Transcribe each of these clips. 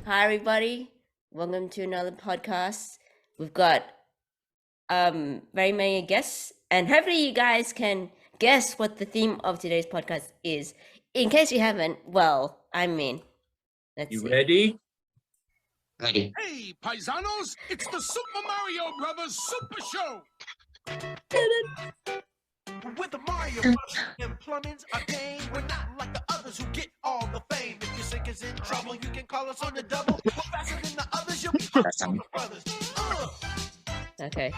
Hi everybody. Welcome to another podcast. We've got very many guests, and hopefully you guys can guess what the theme of today's podcast is. In case you haven't, let's You see. ready? Ready. Hey, paisanos, it's the Super Mario Brothers Super Show! With the Mario Bros. And plumbing's a game. We're not like the others who get all the fame. If your sink is in trouble, you can call us on the double. We're faster than the others, you'll be Super Brothers. Okay.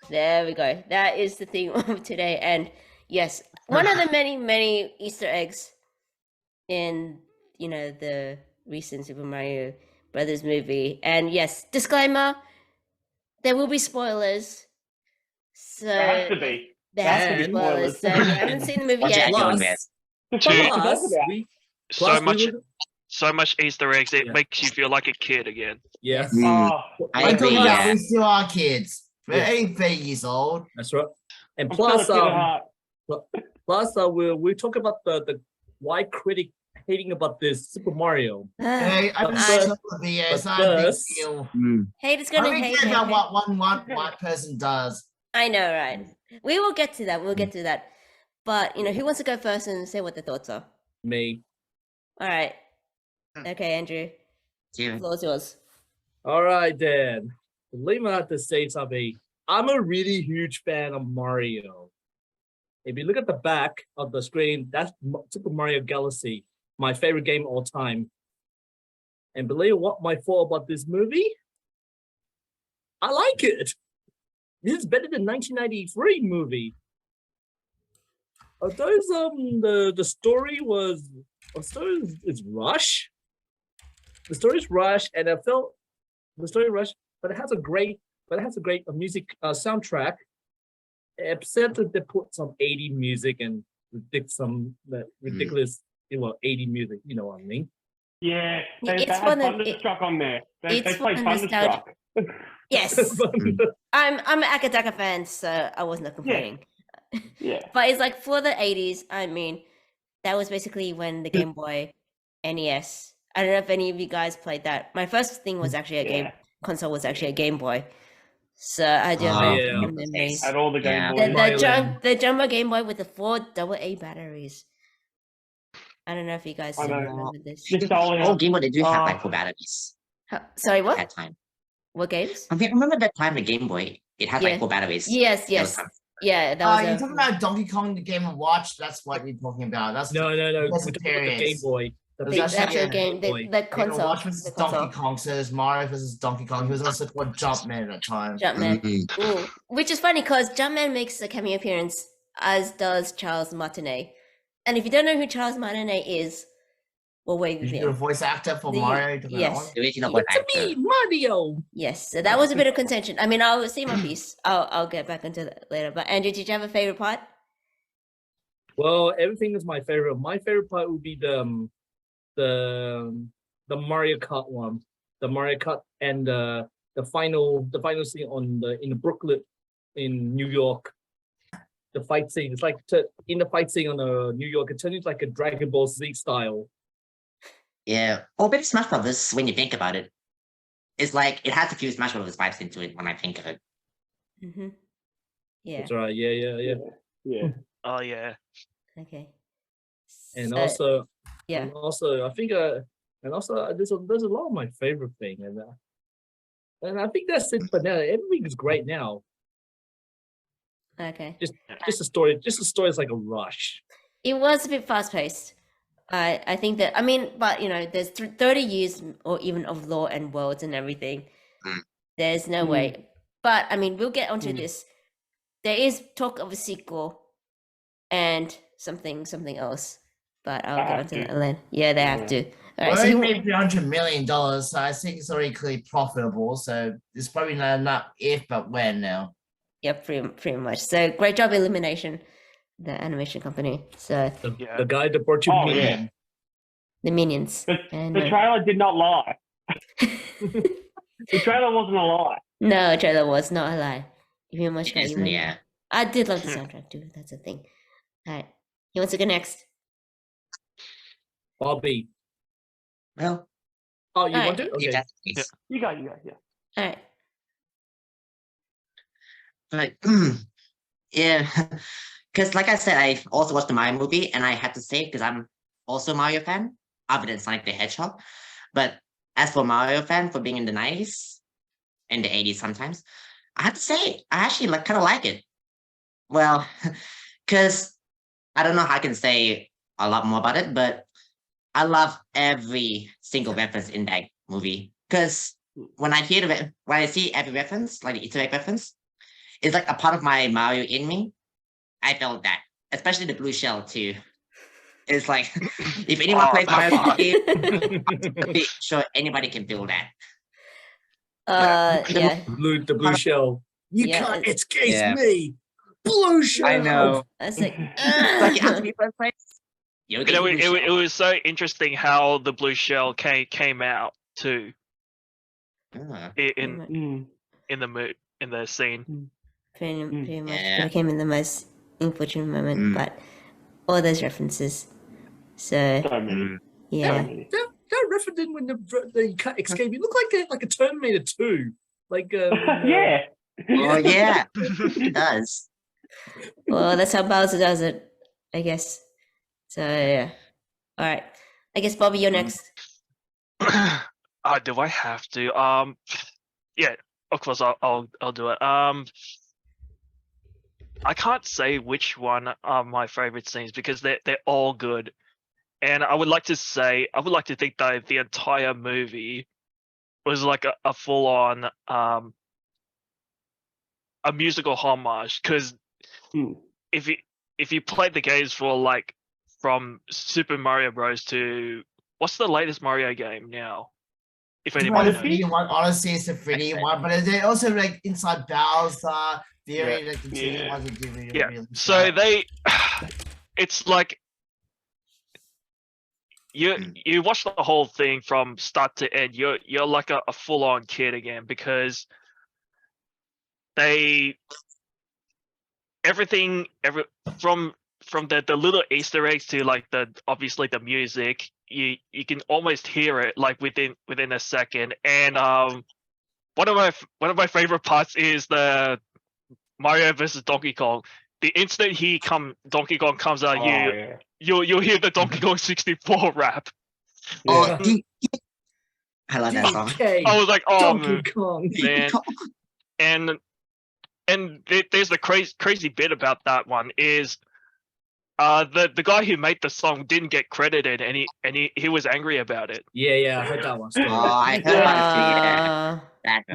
There we go. That is the theme of today. And yes, one of the many Easter eggs in, the recent Super Mario Brothers movie. And yes, disclaimer, there will be spoilers. So There has to be. There has to be spoilers. So if you haven't seen the movie yet. So much Easter eggs, it makes you feel like a kid again. Yes. I agree. Yeah. We still are kids. We're 83 years old. That's right. And I'm plus, still a kid at heart. we'll talk about the why critic hating about this Super Mario. Hey, I'm But just first- the video. It's but not a big first- deal. Hate is I gonna don't hate. care hate, about hate. what one white person does. I know, right? We will get to that. We'll get to that. But who wants to go first and say what their thoughts are? Me. All right. Okay, Andrew. The floor is yours. All right, then. Believe me, I have to say something. I'm a really huge fan of Mario. If you look at the back of the screen, that's Super Mario Galaxy, my favorite game of all time. And believe what my thought about this movie? I like it. This is better than 1993 movie. The story is rush. The story is rush, and I felt the story rush, but it has a great music soundtrack. Except that they put some 80 music and ridiculous 80 music. You know what I mean? Yeah, they It's had fun and- Thunderstruck on there. They it's played fun and Thunderstruck. Yes. I'm an Akataka fan, so I was not complaining. Yeah. But it's like for the 80s, that was basically when the Game Boy NES. I don't know if any of you guys played that. My first thing was actually a game console was actually a Game Boy. So I do have very yeah. good memories. Had all the Game Yeah. Boys. The jumbo Game Boy with the 4 AA batteries. I don't know if you guys I know. remember this. Just all Oh, Game Boy, they do have like 4 batteries Sorry, what? at that time. What games? I mean, remember that time the Game Boy, it had Yeah. like 4 batteries. Yes. That was kind of- Yeah, that was. you're talking about Donkey Kong, the Game & Watch? That's what you're talking about. That's No. We're That's talking about the Game Boy. the actual game, the Game & console. Watch versus the console. Donkey Kong. So there's Mario versus Donkey Kong. He was also called Jumpman at that time. Jumpman. Mm-hmm. Ooh. Which is funny because Jumpman makes a cameo appearance, as does Charles Martinet. And if you don't know who Charles Martinet is, well, wait. Is he a voice actor for Mario? Yes. The original voice It's actor. me, Mario. Yes, so that was a bit of contention. I mean, I'll see my piece. I'll get back into that later. But Andrew, did you have a favorite part? Well, everything is my favorite. My favorite part would be the Mario Kart one, the Mario Kart, and the final scene in the Brooklyn, in New York. The fight scene. It's like in the fight scene on New York, it turns into like a Dragon Ball Z style. Yeah. Oh, but Smash Brothers, when you think about it, it's like it has a few Smash Brothers vibes into it when I think of it. Mm-hmm. Yeah. That's right. Yeah. Yeah. Oh yeah. Okay. And So- also, yeah. and also, I think, and also, there's a lot of my favorite thing, and I think that's it for now. Everything is great now. Okay. Just the story is like a rush. It was a bit fast paced. I think that, but there's 30 years or even of lore and worlds and everything. There's no way. But we'll get onto this. There is talk of a sequel and something else. But I'll get onto that later. Yeah, they have to. All right, Well, so it who- made $300 million, so I think it's already clearly profitable. So it's probably not if, but when now. yeah, pretty much. So great job, Illumination, the animation company. So The guy that brought you Oh, Minion. yeah. the Minions. The And, trailer did not lie. The trailer wasn't a lie. no, trailer was not a lie. Give me much Yes, credit. yeah. I did love the soundtrack too. That's a thing. All right, he wants to go next. Bobby. Well, Oh, you Alright. want to? if Okay. that's the case. You go. Yeah. All right. But yeah, because like I said, I also watched the Mario movie, and I had to say, because I'm also a Mario fan, other than Sonic the Hedgehog. But as for Mario fan, for being in the 90s and the 80s sometimes, I have to say, I actually kind of like it. Well, because I don't know how I can say a lot more about it, but I love every single reference in that movie. Because when I when I see every reference, like the Easter egg reference, it's like a part of my Mario in me. I felt that, especially the blue shell too. It's like if anyone plays Mario Party, I'm pretty sure anybody can feel that. Yeah. The blue shell. You Yeah, can't it's- escape me. Blue shell. I know. That's like, It's like you have to be first place. You'll You know, get the blue it shell. was so interesting how the blue shell came out too Ah, in the scene. pretty much Yeah. it became in the most unfortunate moment, Mm. but all those references. So So many. Mm. yeah. So many. That reference in when you can't escape. You look like a Terminator 2. Like Yeah. Oh yeah, it does. Well, that's how Bowser does it, I guess. So yeah. All right. I guess Bobby, you're next. Do I have to? Yeah, of course I'll do it. I can't say which one are my favorite scenes because they're all good, and I would like to think that the entire movie was like a full on a musical homage. Because if you played the games for like from Super Mario Bros to what's the latest Mario game now? If anybody knows. 3D one, Odyssey is the 3D one, but they also like Inside Bowser, Theory, like the 2D Yeah. ones that do really, Yeah. really So well. it's like you watch the whole thing from start to end. You're like a full on kid again because from the little Easter eggs to like the obviously the music, you can almost hear it like within a second. And one of my favorite parts is the Mario versus Donkey Kong. The instant Donkey Kong comes out, you'll hear the Donkey Kong 64 rap. Oh, Yeah. I love that song. DK. I was like, oh Donkey Kong. man. And there's the crazy bit about that one is the guy who made the song didn't get credited and he was angry about it. Yeah, I heard that one. Oh, I heard about it too.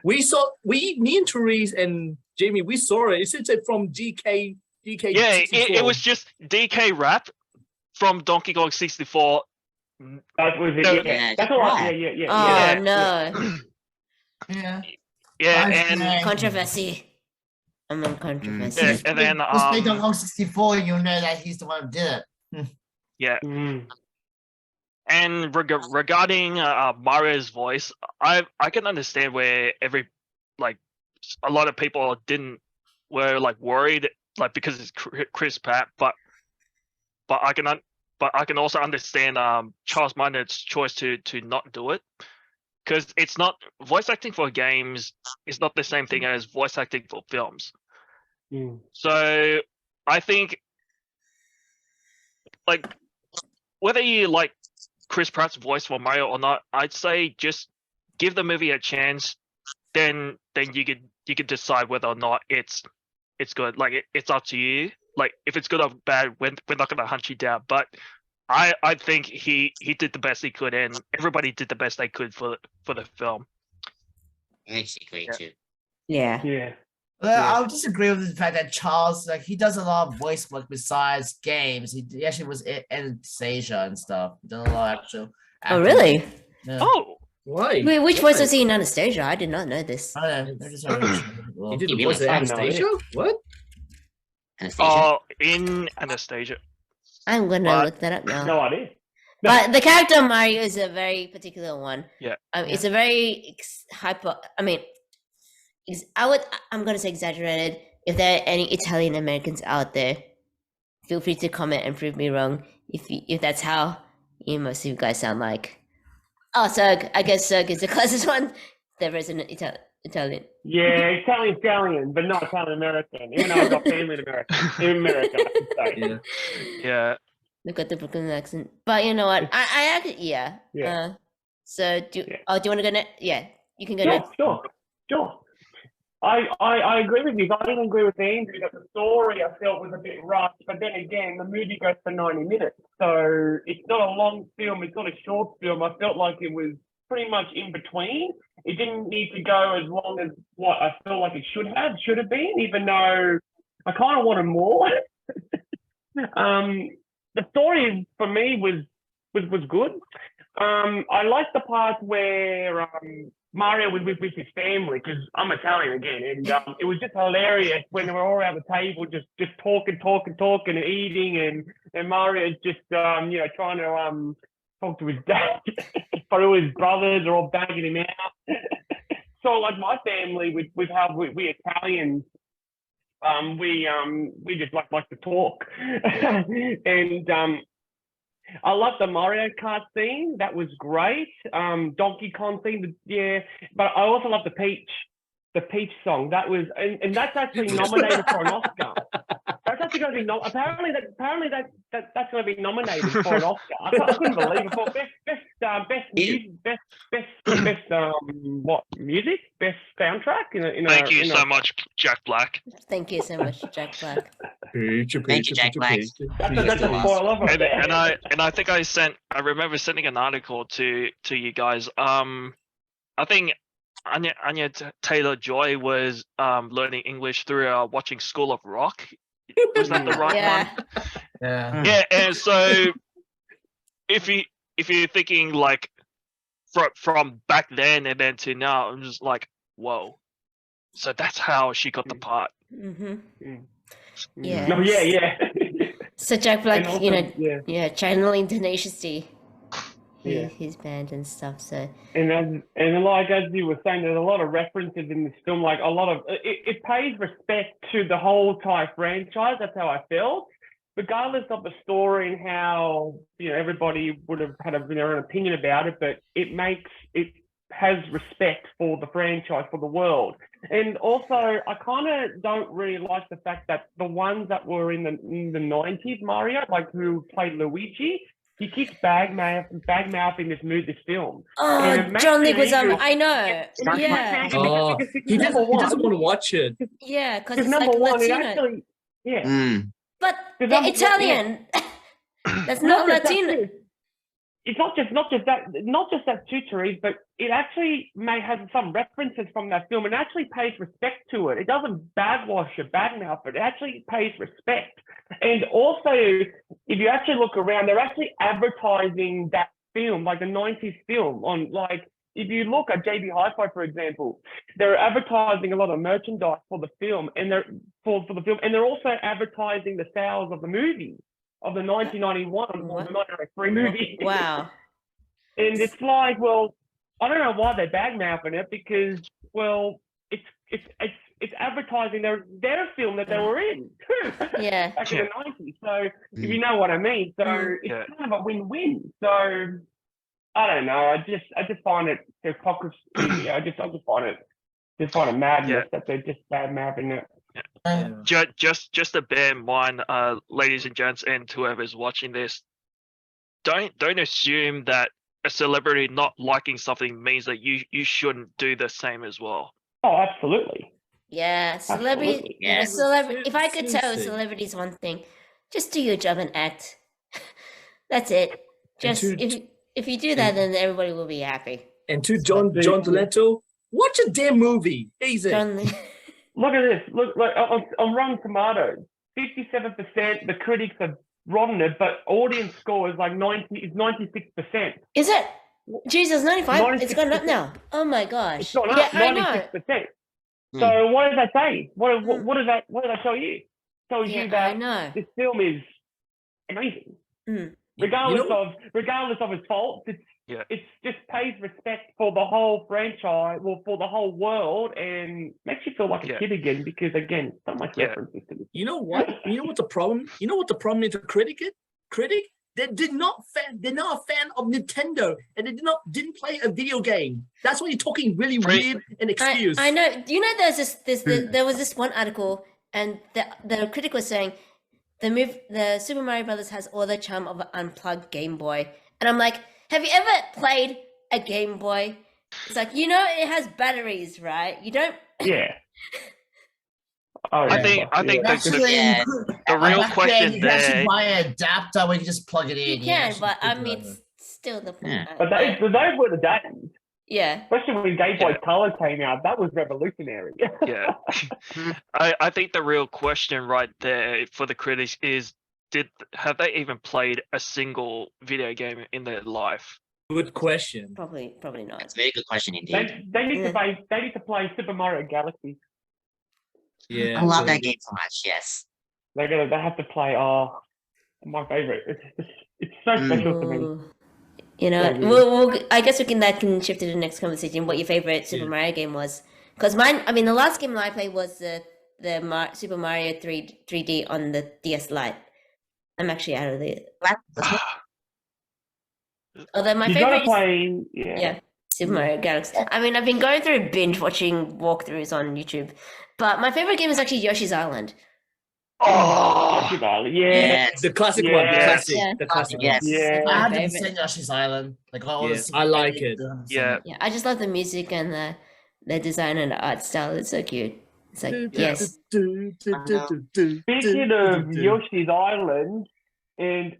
Yeah. Me and Therese and Jamie, we saw it. It's from DK. Yeah, it was just DK rap from Donkey Kong 64. That was it. No, Yeah. That's all right. Yeah. Oh Yeah. no. Yeah. Yeah, Nice and name. Controversy. I'm in controversy. yeah, and then Just play Donkey Kong 64, you know that he's the one who did it. yeah. Mm. And regarding Mario's voice, I can understand where a lot of people were like worried like because it's Chris Pratt, but I can also understand Charles Minder's choice to not do it because it's not voice acting for games is not the same thing as voice acting for films. So I think like whether you like Chris Pratt's voice for Mario or not, I'd say just give the movie a chance. Then you could decide whether or not it's good. Like it's up to you. Like if it's good or bad, we're not gonna hunt you down. But I think he did the best he could, and everybody did the best they could for the film. Actually, great too. Yeah. Yeah. I would disagree with the fact that Charles, like, he does a lot of voice work besides games. He actually was in Anastasia and stuff. He done a lot of actual. Oh acting. really? Yeah. Oh, Why? Wait, which voice Why? was he in Anastasia? I did not know this. I don't know. They're just He did You the mean voice of like Anastasia? What? Anastasia. in Anastasia. I'm gonna What? look that up now. No idea. But the character Mario is a very particular one. Yeah. It's a very hyper. I mean, I'm gonna say exaggerated. If there are any Italian Americans out there, feel free to comment and prove me wrong. If that's how most of you guys sound like, Oh, Zerg. I guess Zerg is the closest one. The resident Italian. Yeah, Italian, but not Italian American. Even though I've got family in America, I should say. Yeah. Yeah. They've got the Brooklyn accent. But you know what? I actually, yeah. Yeah. So do Yeah. you want to go next? Yeah, you can go Yeah, next. sure. I agree with you. I didn't agree with Andrew that the story I felt was a bit rushed, but then again, the movie goes for 90 minutes. So it's not a long film, it's not a short film. I felt like it was pretty much in between. It didn't need to go as long as what I felt like it should have been, even though I kind of wanted more. The story for me was good. I liked the part where Mario was with his family, because I'm Italian again, and it was just hilarious when they were all around the table, just talking and eating, and Mario's just trying to talk to his dad, but all his brothers are all bagging him out. So like my family, with how we Italians, we just like to talk, and I love the Mario Kart scene. That was great. Donkey Kong scene, yeah. But I also love the Peach song. That was, and that's actually nominated for an Oscar. That's actually going to be apparently that's going to be nominated for an Oscar. I couldn't believe it. For music, best soundtrack in Thank you so much, Jack Black. Thank you so much, Jack Black. Thank you, Jack Black. That's a spoiler. And I think I remember sending an article to you guys. I think Anya Taylor-Joy was learning English through watching School of Rock. Was that the right one? Yeah. Yeah, and so if you're thinking like from back then and then to now, I'm just like, whoa. So that's how she got the part. Mm-hmm. Yeah. Yeah. No, yeah. So Jack Black, also, channeling Tenacious D, Yeah. his band and stuff. So and like as you were saying, there's a lot of references in this film. Like a lot of it pays respect to the whole Thai franchise. That's how I felt, regardless of the story and how everybody would have had their own opinion about it. But it has respect for the franchise, for the world. And also, I kind of don't really like the fact that the ones that were in the 90s Mario, like who played Luigi, he keeps bag mouthing this film. oh, John Leguizamo, I know. Yeah, Oh, he doesn't want to watch it. yeah, because it's number like one, it Latino. actually, yeah. But Because they're I'm- Italian. That's not just that Latino. too. It's not just that too, Therese, but it actually may have some references from that film and actually pays respect to it. It doesn't bagwash or badmouth it. It actually pays respect. And also, if you actually look around, they're actually advertising that film, like the 90s film, on like, if you look at JB Hi-Fi, for example, they're advertising a lot of merchandise for the film, and they're for the film, and they're also advertising the sales of the movie. Of the 1991 or the 1993 movie. Wow. And it's like, well, I don't know why they're bagmouthing it, because, well, it's advertising their film that they were in too. Yeah. Back in the 90s. So if you know what I mean. So it's kind of a win-win. So I don't know. I just find it hypocrisy. I just find it madness that they're just badmouthing it. Just to bear in mind, ladies and gents, and whoever's watching this, don't assume that a celebrity not liking something means that you shouldn't do the same as well. Oh, absolutely. Yeah, celebrity. Yeah. If I could tell celebrities one thing, just do your job and act. That's it. Just if you do that, then everybody will be happy. And to John Leto, watch a damn movie. Easy. Look at this. Look on Rotten Tomatoes, 57%. The critics have rotten it, but audience score is like 96%. Is it? Jesus, 95. 96%. It's gone up now. Oh my gosh. It's gone up. Yeah, 96%. So what does that say? What does that tell you? It tells you that this film is amazing. Regardless of its faults, it's just pays respect for the whole franchise, for the whole world, and makes you feel like a kid again, because again, so much references to this. You know what? You know what the problem? You know what the problem is? The critic they're not a fan of Nintendo, and they didn't play a video game. That's why you're talking really weird and excuse. I know. Do you know there was this one article, and the critic was saying the Super Mario Brothers has all the charm of an unplugged Game Boy, and I'm like, have you ever played a Game Boy? It's like, it has batteries, right? You don't. Yeah. Oh, I think Actually, Yeah. the real back question then, you can actually there. buy an adapter where you can just plug it in. You can, actually but I could do mean, that. still the point. Yeah. But those were the days. Yeah. Especially when Game Boy Yeah. Color came out, that was revolutionary. Yeah. I think the real question right there for the critics is, have they even played a single video game in their life? Good question. Probably not. That's a very good question indeed. They need Yeah. to play Super Mario Galaxy. Yeah. I love that game so much. Yes. They have to play. Oh, my favorite. It's so special to me. Ooh. Yeah, I guess that can shift to the next conversation. What your favorite Super Yeah. Mario game was? Because mine, I mean, the last game I played was the Super Mario 3D on the DS Lite. I'm actually out of the. Although my You favorite gotta is play. yeah, Super Mario Galaxy. I mean, I've been going through binge watching walkthroughs on YouTube, but my favorite game is actually Yoshi's Island. Oh, Yoshi Island. Yeah. Yes. The classic Yeah. one. The classic. Yeah. The classic one. Yes. Yeah. I My had to favorite. send Yoshi's Island. Like all Yeah, the I like it. yeah. Yeah, I just love the music and the design and the art style. It's so cute. It's like yes. Speaking of Yoshi's Island, and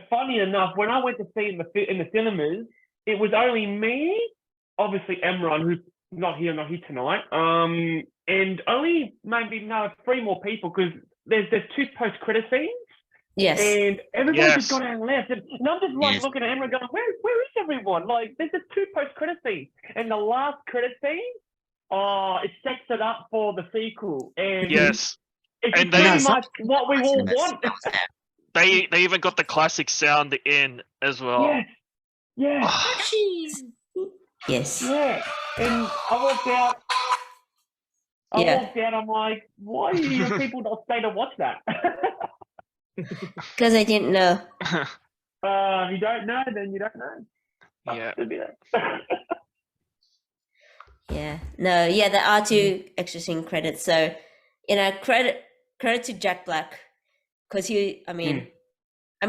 funny enough, when I went to see it in the cinemas, it was only me, obviously Emron, who's not here tonight, and only maybe 3 more people, because there's 2 post-credit scenes, Yes. and everybody Yes. just got out and left, and I'm just like Yes. looking at Emron going, where is everyone? Like, there's just 2 post-credit scenes, and the last credit scene, it sets it up for the sequel, and Yes. it's And pretty they- much what we all want. They even got the classic sound in as well. Yes. Yeah. Yes. Yeah. And I walked out. Yeah. I'm like, why do you people not stay to watch that? Because I didn't know. If you don't know, then you don't know. Yeah. Should be there. Yeah. No. Yeah. There are 2 extra scene credits. So, credit to Jack Black, because he. I mean, I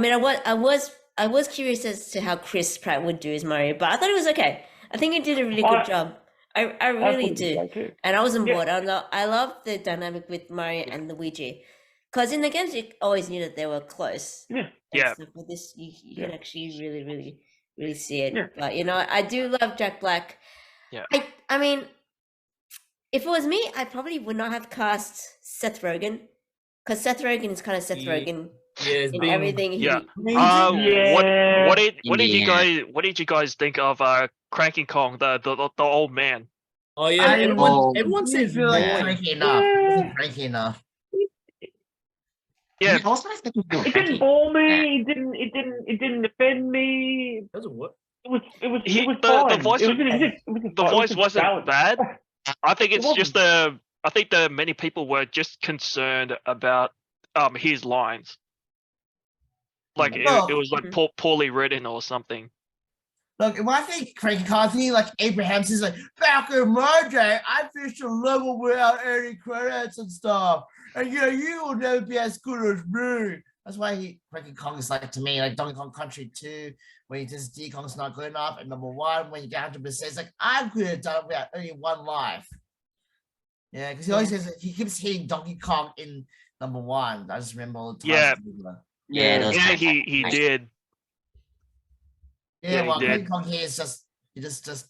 was curious as to how Chris Pratt would do as Mario, but I thought it was okay. I think he did a really good job. I really do. And I wasn't bored. I love the dynamic with Mario and Luigi, because in the games you always knew that they were close. Yeah. Yeah. So for this, you can actually really see it. Yeah. But I do love Jack Black. Yeah. I mean, if it was me, I probably would not have cast Seth Rogen, because Seth Rogen is kind of Seth Yeah. Rogen Yeah, it's in been everything. Yeah. Yeah. What did you Yeah. guys think of Cranky Kong, the old man? Oh yeah, I everyone didn't says feel like yeah. cranky enough. It wasn't cranky enough. Yeah. I was not expecting to do It didn't bore me. It didn't offend me. doesn't work. It was The fine. voice- The voice wasn't balanced. bad. I think it's It just I think that many people were just concerned about his lines. Like it was like poorly written or something. Look, when I think cranky car, I think like Abraham says like, back in my day, I finished a level without any credits and stuff. And you will never be as good as me. That's why Cranky Kong is like to me, like Donkey Kong Country 2, when you just D Kong's not good enough, and number 1, when you get 100%, it's like I could have done it without only 1 life. Yeah, because he always says he keeps hitting Donkey Kong in number 1. I just remember all the times. Yeah, those Yeah, times. he did. Yeah, he well, did. Cranky Kong here is just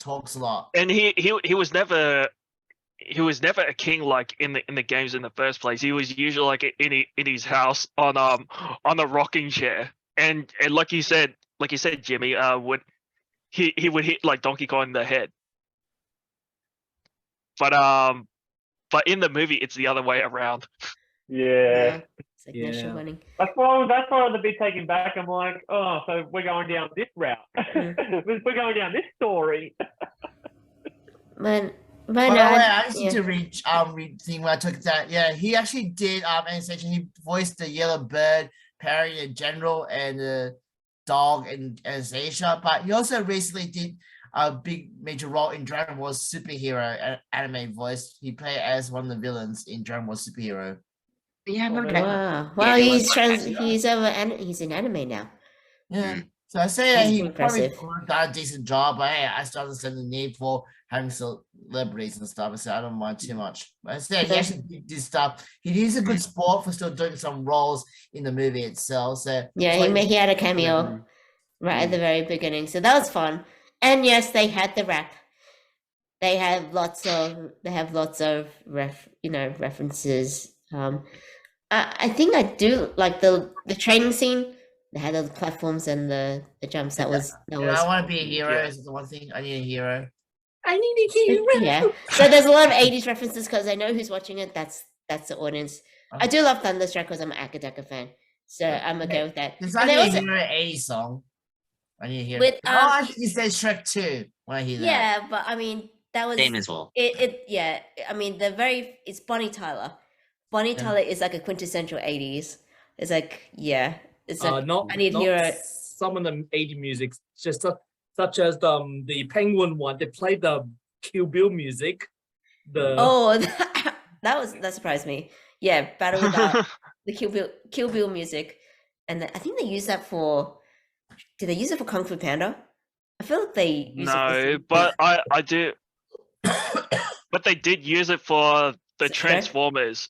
talks a lot. And he was never a king like in the games in the first place. He was usually like in his house on a rocking chair. And like you said, Jimmy, he would hit like Donkey Kong in the head. But in the movie it's the other way around. Yeah. It's like Yeah. national winning. That's why I was a bit taken back. I'm like, oh, so we're going down this route. We're going down this story. But By the way, I just yeah. need to read thing where I took that. Yeah, he actually did Anastasia. He voiced the Yellow Bird, Perry in general, and dog in Anastasia, but he also recently did a big major role in Dragon Ball Superhero anime voice. He played as one of the villains in Dragon Ball Superhero. Yeah, I remember that. Wow. Well, it he's was- he's over and he's in anime now. Yeah. So I say that That's he impressive. probably done a decent job, but hey, I still understand the need for having celebrities and stuff. I said I don't mind too much. But I said he Yeah. actually did this stuff. He is a good sport for still doing some roles in the movie itself. So Yeah, it's like- he had a cameo right at the very beginning, so that was fun. And yes, they had the rap. They have lots of references. I think I do like the training scene. They had the platforms and the jumps. That was I want to be a hero. Yeah. Is the one thing I need a hero. I need a hero. yeah. So there's a lot of 80s references because I know who's watching it. That's the audience. I do love Thunderstruck because I'm an Akadaka fan, so I'm okay with that. There's And only they a also- hero 80s song. I need to hear. With, I think it says Shrek 2 when I hear that. Yeah, but I mean that was Same as well. yeah. I mean it's Bonnie Tyler. Bonnie Tyler is like a quintessential 80s. It's like it's like Not I need not hero. some of the 80 music, just such as the Penguin one. They played the Kill Bill music. Oh, that surprised me. Yeah, Battle Without the Kill Bill music, and I think they use that for. Did they use it for Kung Fu Panda? I feel like they use it No, for but I do. But they did use it for the Okay. Transformers.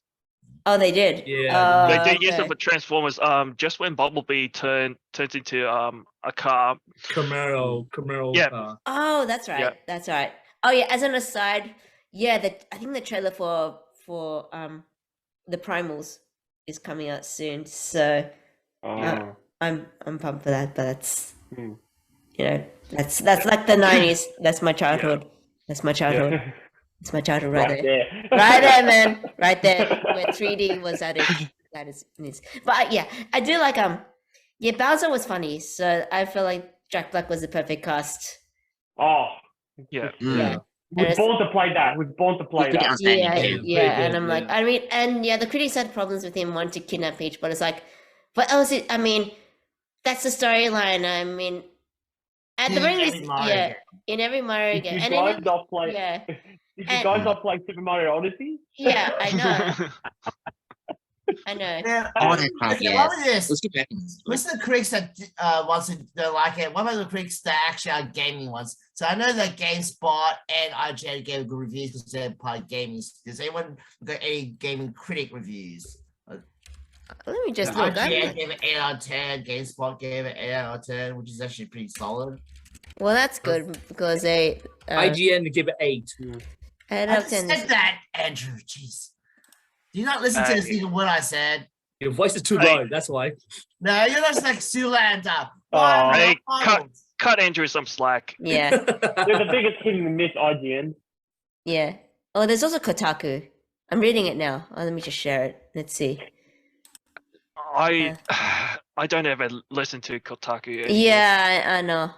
Oh, they did. Yeah, They did use it okay. for Transformers. Just when Bumblebee turns into a car. Camaro. Yeah. Oh, that's right. Yeah. That's right. Oh yeah. As an aside, yeah, I think the trailer for the Primals is coming out soon. So I'm pumped for that. But that's that's like the 90s. That's my childhood. That's my childhood. It's my childhood right there. Right there, man. Right there, where 3D was at its needs. But yeah, I do like yeah, Bowser was funny, so I feel like Jack Black was the perfect cast. Oh, Yeah. Yeah. we're born to play that. We're born to play Pretty that. outstanding Yeah, too. yeah, and good, I'm like, yeah. I mean, and yeah, the critics had problems with him wanting to kidnap Peach, but it's like, what else? I mean, that's the storyline. I mean, at the very least, yeah, in every Mario If game, you and guys even, not play, yeah, if you and- guys not play Super Mario Odyssey, yeah, I know, I know. Yeah, Oh, that crap, okay, yes. what was this? Let's get back. Listen to the critics that wants to don't like it. What about the critics that actually are gaming ones? So I know that GameSpot and IGN gave good reviews because they're part of gaming. Does anyone got any gaming critic reviews? Let me just look. IGN gave it 8 out of 10. GameSpot gave it 8 out of 10, which is actually pretty solid. Well, that's good because they IGN give it 8. 8 I out of just 10. said that, Andrew. Jeez. Do you not listen to a single word I said? Your voice is too Hey. low. That's why. No, you're just like Zoolander. Oh. Hey, cut Andrew some slack. Yeah, they're the biggest hit and miss IGN. yeah. Oh, there's also Kotaku. I'm reading it now. Oh, let me just share it. Let's see. I don't ever listen to Kotaku. anymore. Yeah, I know.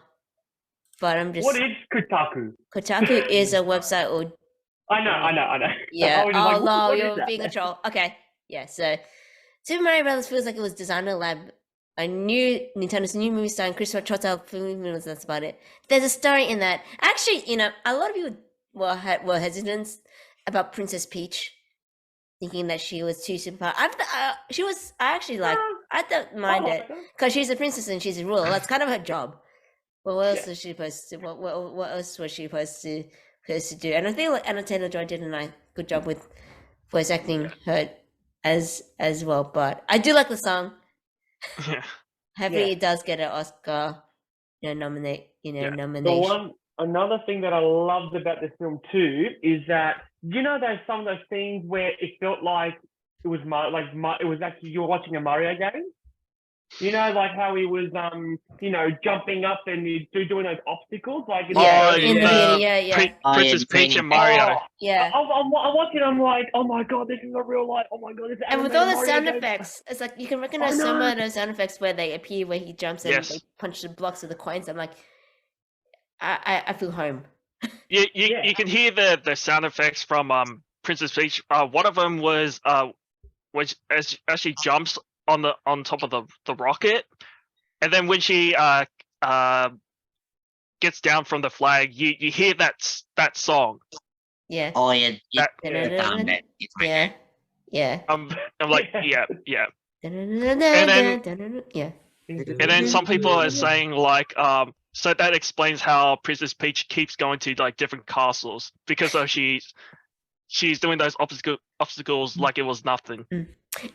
But I'm just. What is Kotaku? Kotaku is a website or I know. yeah. I was Oh like, no, what is you're that? being a troll. Okay. Yeah, so Super Mario Brothers feels like it was Designer Lab, a new Nintendo's new movie starring Christopher Chota. That's about it. There's a story in that. Actually, a lot of people were hesitant about Princess Peach, thinking that she was too super. I actually like. I don't mind it because she's a princess and she's a ruler. That's kind of her job. Well, what else was she supposed to? What else was she supposed to do? And I think like Anna Taylor-Joy did a good job with voice acting her as well. But I do like the song. Yeah. Happy Yeah. it does get an Oscar, nomination. Another thing that I loved about this film too is that there's some of those things where it felt like it was it was actually you're watching a Mario game. Like how he was jumping up and doing those obstacles like in Yeah, the in the yeah. beginning, yeah. Princess Peach and Mario. Yeah. I'm watching. I'm like, oh my god, this is a real life. Oh my god, this is. And with all the animated sound Mario game. effects, it's like you can recognize some of those sound effects where they appear, where he jumps and Yes. they punch the blocks of the coins. I'm like, I feel home. You can hear the sound effects from Princess Peach. One of them was as she jumps on top of the rocket, and then when she gets down from the flag, you hear that song. Yeah. Oh yeah, That- it's right Yeah. there. Yeah. I'm like, yeah. Yeah. And then some people are saying like, so that explains how Princess Peach keeps going to like different castles because she's doing those obstacles like it was nothing.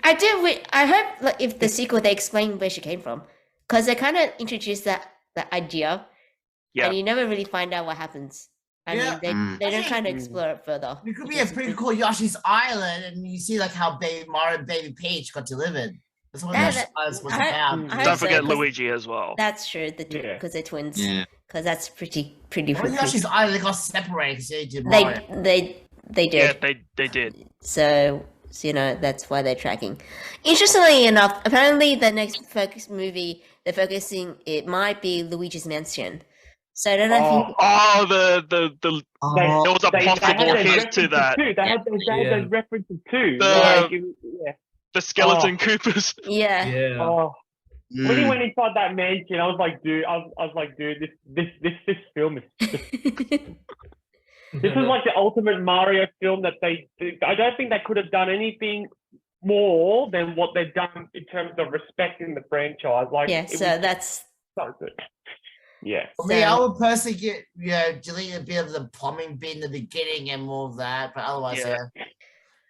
I hope like if the sequel they explain where she came from, because they kind of introduced that idea, Yeah. and you never really find out what happens. I Yeah. mean, they don't Actually- kind of explore it further. It could be which a is pretty good. cool Yoshi's Island, and you see like how Baby Mario and Baby Peach got delivered. That's what That- Yoshi's that- Island was I- about. I hope Don't so, forget 'cause Luigi as well. That's true. Yeah. Because they're twins. Yeah. Because that's pretty. On Yoshi's Island, they got separated because they did They Mario. they Yeah, did. they did. So you know that's why they're tracking. Interestingly enough, apparently the next focus movie they're focusing it might be Luigi's Mansion. So I don't know if you. Oh, the They- Oh, there was a They had possible those hint to references that. too. They had Yeah. those references too. The- Like, yeah. The skeleton Koopas. Yeah. Yeah. Oh, when he mm. went inside that mansion, I was like, dude, this film is. This is like the ultimate Mario film that I don't think they could have done anything more than what they've done in terms of respecting the franchise. Like, Yeah. it So was that's so good. Yeah. For me, I So- would personally get delete a bit of the plumbing bit in the beginning and more of that, but otherwise, Yeah. yeah.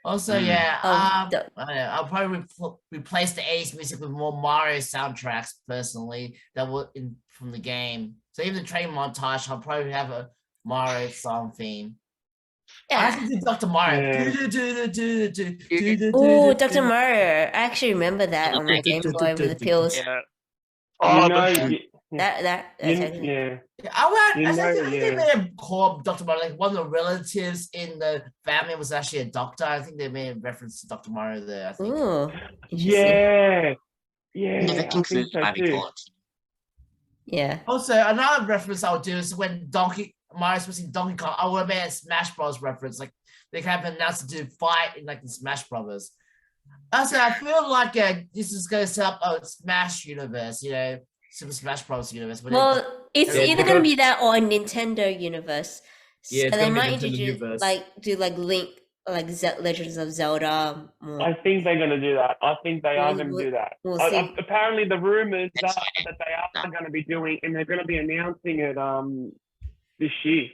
Also, Mm. yeah, Oh, I the- don't know, I'll probably replace the 80s music with more Mario soundtracks personally that were from the game. So even the training montage, I'll probably have a Mario song theme. I yeah. actually did Dr. Mario. Yeah. Oh, Dr. Mario! I actually remember that on my Game Boy with the pills. Yeah. You Oh, know, the, That's actually yeah. I You think know, they yeah. may have called Dr. Mario, like one of the relatives in the family was actually a doctor. I think they made a reference to Dr. Mario there, I think. Ooh, interesting. Yeah. Yeah, Yeah, the I King's think so Valley too. Court. Yeah. Also, another reference I'll do is when Mario's supposed to see Donkey Kong, I would have made a Smash Bros. Reference. Like they kind of announced to do fight in like the Smash Brothers. Also, I feel like this is going to set up a Smash universe, Super Smash Bros. Universe. But Well, it's Yeah, either because- gonna be that or a Nintendo universe. Yeah, So it's they gonna be might Nintendo introduce universe. like Link, like Legends of Zelda. More. I think they're going to do that. I think they are going to do that. we'll see. Apparently, the rumors That's are that they are going to be doing, and they're going to be announcing it this year.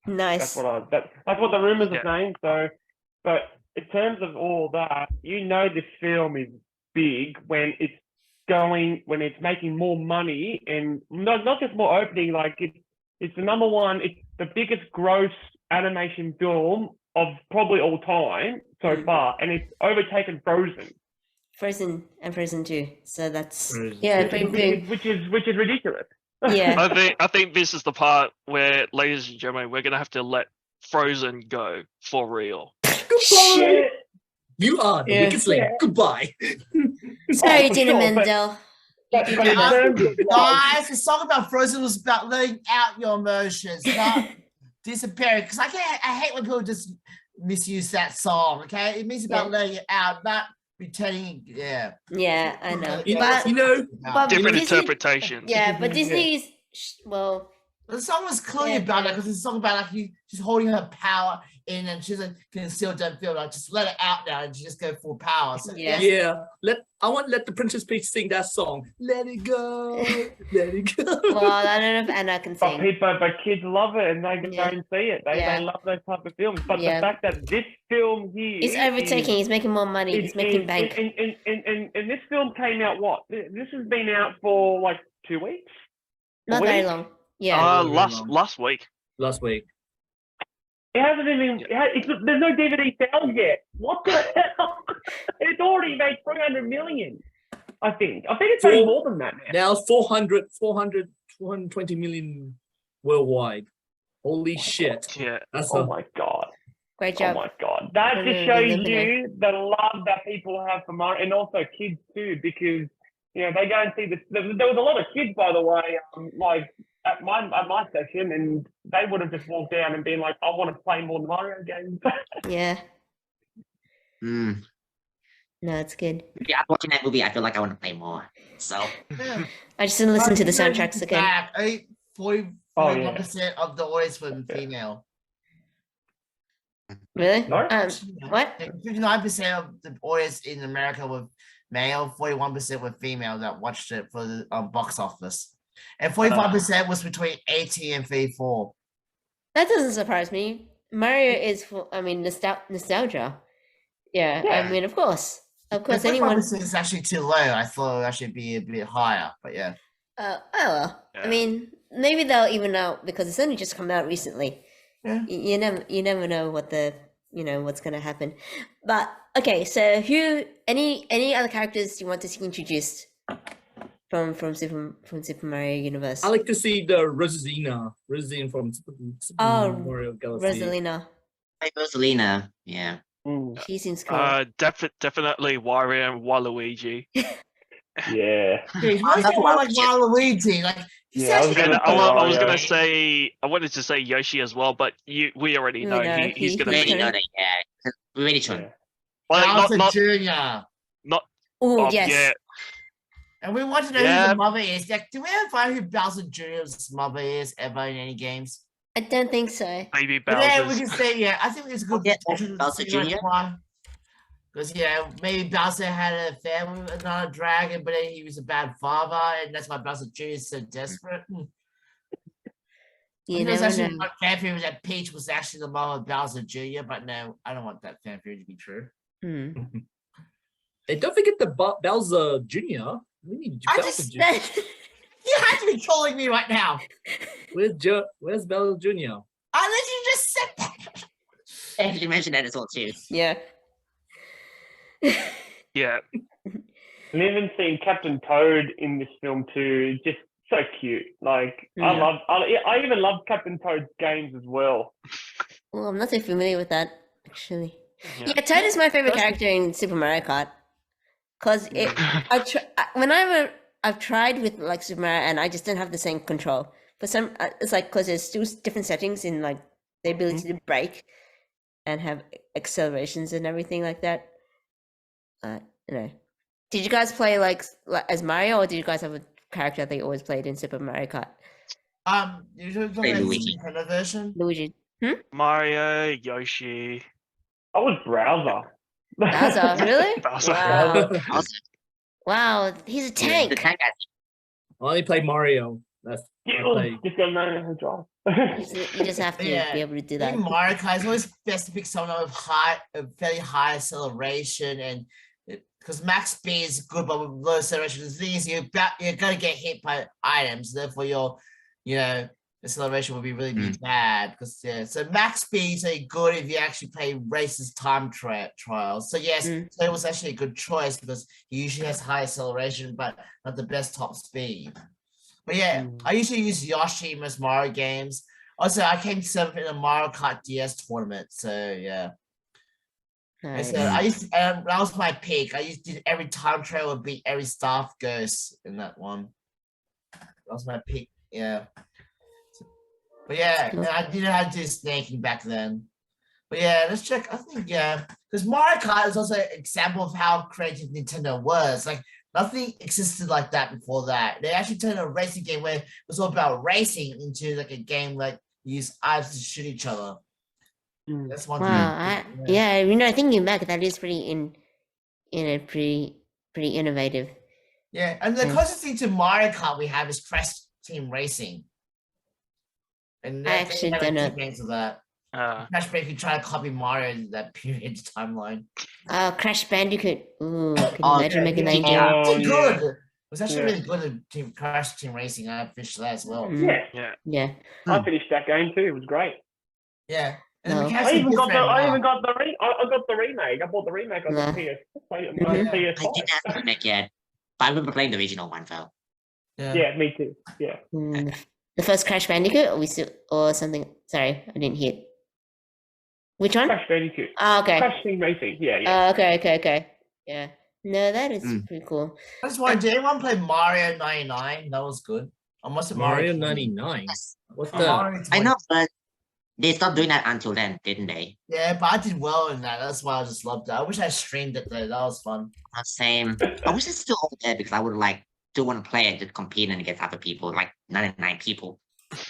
Nice. That's what the rumors Yeah. are saying. So, but in terms of all that, this film is big when it's making more money and not just more opening. Like it's the number one. It's the biggest gross animation film of probably all time so far, and it's overtaken Frozen. Frozen and Frozen 2. So that's Frozen. yeah, pretty big. which is ridiculous. Yeah. I think this is the part where, ladies and gentlemen, we're gonna have to let Frozen go for real. Shit. You are the Yeah. Wicked Slave. Goodbye. Sorry, for Dina sure, but- Menzel. But You in did that. terms of, like, guys, the song about Frozen was about letting out your emotions, not disappearing. Because I hate when people just misuse that song. Okay, it means about Yeah. letting it out, not pretending. Yeah, Yeah, I know. You, But you know, but Different Disney- interpretations. Yeah, but Yeah. Disney's well, the song was clearly Yeah, about yeah. that because it's a song about like she's holding her power in and she's like can still don't feel like just let it out now and she just go full power. So, Yeah. yeah. I want to let the Princess Peach sing that song. Let it go. Let it go. well, I don't know if Anna can But sing. but kids love it and they go Yeah. and see it. They Yeah. love those type of films. But Yeah. the fact that this film here He's overtaking. He's making more money. He's making bank. And this film came out what? This has been out for like 2 weeks. Not a very week? long. Yeah. Last week. Last week. It hasn't even. There's no DVD sales yet. What the hell? It's already made 300 million. I think it's made more than that now. Now 420 million worldwide. Holy shit. Yeah. That's Oh a, my god. Great Oh job. my god. That No, just no, shows no, no, you the love that people have for Mario, and also kids too, because they go and see this. There was a lot of kids, by the way, like at my session, and they would have just walked down and been like, "I want to play more Mario games." Yeah. Mm. No, it's good. Yeah, after watching that movie, I feel like I want to play more. So Yeah. I just didn't listen to the You know, soundtracks again. back, 41% of the audience were Yeah. female. Really? No? What? 59% of the audience in America were male, 41% were female that watched it for the box office. And 45% was between 18 and 34. That doesn't surprise me. Mario is for, I mean, nostalgia. Yeah, I Yeah. mean, of course. Of Yeah, course, anyone. 45% is actually too low. I thought it would actually be a bit higher, but yeah. Oh well. I Yeah. mean, maybe they'll even out because it's only just come out recently. Yeah. You never know what what's gonna happen. But okay, so any other characters you want to see introduced from Super Mario Universe? I like to see the Rosina from Super Oh, Mario Galaxy. Rosalina. hey, Rosalina, yeah. She seems cool. Definitely Wario and Waluigi. Yeah. Dude, why is That's it why- like Waluigi? Like, he's Yeah, I was actually And gonna say I was gonna Wario. say I wanted to say Yoshi as well, but we already We know know, he's gonna We he's already be. know that, yeah. 'Cause we already shown. Yeah. Well, Bowser not Jr. Oh oh, yes. yeah. And we want to know who Yeah. the mother is. Like, do we ever find who Bowser Jr.'s mother is ever in any games? I don't think so. Baby But yeah, we Bowser's. can say, yeah, I think it's a good Yeah, potential to Bowser see, like, Jr.? why. Because, yeah, maybe Bowser had a family with another dragon, but then he was a bad father, and that's why Bowser Jr. is so desperate. You I was never actually know. one fan theory that Peach was actually the mom of Bowser Jr., but no, I don't want that fan theory to be true. Hmm. Hey, don't forget the Bowser Jr. We need I Bowser just- Jr. You have to be trolling me right now. Where's Bowser Jr.? I literally just said that. And you mentioned that as well too. Yeah. Yeah. And even seeing Captain Toad in this film too, just so cute. Like Yeah. I even love Captain Toad's games as well. Well, I'm not so familiar with that actually. Yeah. Yeah, Toad is my favorite That's- character in Super Mario Kart. Cause I've tried with like Super Mario and I just didn't have the same control. For some, it's like because there's still different settings in like the ability to brake and have accelerations and everything like that. You know, did you guys play like as Mario, or did you guys have a character that you always played in Super Mario Kart? You should talk Hey, about the Luigi. Nintendo version. Luigi, Mario, Yoshi. I was Browser. Bowser, really? Bowser. Wow, Also, wow, he's a the tank. tank guy. I only play Mario. That's I play. Just got no job. You just have to Yeah, be able to do In that. Mario Kart, it's always best to pick someone with a very high acceleration, and because max speed is good, but with low acceleration, the thing is you're gonna get hit by items. Therefore, your acceleration will be really bad. Because so max speed is good if you actually play races time trials. So yes, so it was actually a good choice because he usually has high acceleration, but not the best top speed. But yeah, I usually use Yoshi in most Mario games. Also, I came seventh in a Mario Kart DS tournament. So yeah. Nice. So I used to, that was my pick. I used to every time trial would beat every staff ghost in that one. That was my pick. Yeah. But yeah, and I didn't have to do snaking back then. But yeah, let's check. I think because Mario Kart is also an example of how creative Nintendo was. Like nothing existed like that before that. They actually turned a racing game where it was all about racing into like a game like you use items to shoot each other. That's one Wow, thing. yeah, thinking back, that is pretty pretty innovative. Yeah, and the closest thing to Mario Kart we have is Crash Team Racing. And I actually don't know. games of that. Crash Bandicoot trying to copy Mario in that period timeline. Crash Bandicoot. Ooh, can you Oh, imagine making that yeah. game? Oh, It's yeah. good. It was actually Yeah. really good at Crash Team Racing. I finished that as well. Mm, Yeah, yeah. I finished that game too. It was great. Yeah. And No. the I mechanics are even got different now. I got the remake. I bought the remake on No. the PS. Mhm. I didn't PS5. have the remake yet, but I remember playing the original one though. Yeah, me too. Yeah. The first Crash Bandicoot, or something? Sorry, I didn't hear. Which one? Crash Bandicoot. Oh, okay. Crash Team Racing. Yeah. Okay. Yeah. No, that is pretty cool. I just wonder, did anyone play Mario 99? That was good. I must have Mario 20. 99. Yes. What's Oh, that? Mario I 20. know, but They stopped doing that until then, didn't they? Yeah, but I did well in that. That's why I just loved it. I wish I streamed it though. That was fun. Same. I wish it's still all there because I would like to want to play it, to compete and against other people, like 99 people.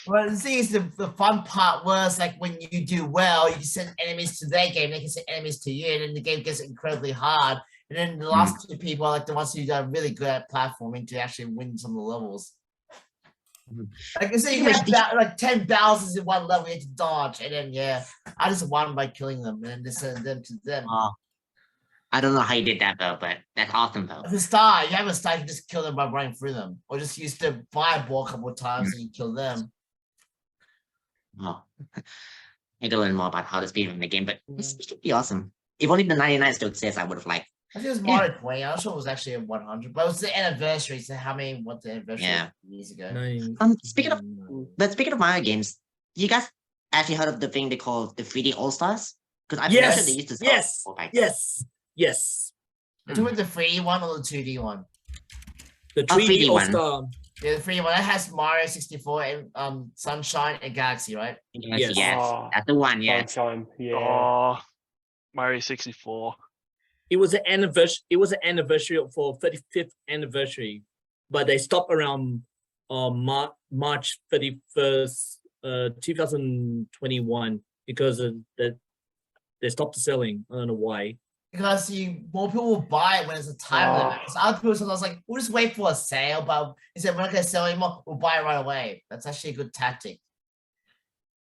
Well, the thing is, the fun part was like when you do well, you can send enemies to their game, they can send enemies to you, and then the game gets incredibly hard. And then the last two people are like the ones who are really good at platforming to actually win some of the levels. Like I say, you have like 10 Bowsers in one level, you have to dodge, and then yeah, I just won by killing them and then just send them to them. I don't know how you did that though, but that's awesome though. At the start, you have a start, you just kill them by running through them, or just use the fireball a couple of times and you kill them. Oh, I need to learn more about how to speedrun the game, but it should be awesome. If only the 99 still exists, I would have liked. I think it was Mario 20. I'm not sure it was actually a 100, but it was the anniversary. So how many? What the anniversary was years ago? Speaking of Mario games, you guys actually heard of the thing they call the 3D All Stars? Because I'm sure they used to sell Yes. You're talking about the 3D one or the 2D one? The 3D 3D All one. Star. Yeah, the 3D one that has Mario 64 and Sunshine and Galaxy, right? Yes, Oh, that's the one. Yeah. Sunshine, yeah. Oh, Mario 64. It was an anniversary. It was an anniversary for 35th anniversary, but they stopped around March 31st, 2021 because of they stopped selling. I don't know why. Because more people will buy it when it's a time limit. So other people sometimes like, we'll just wait for a sale, but he said we're not gonna sell anymore, we'll buy it right away. That's actually a good tactic.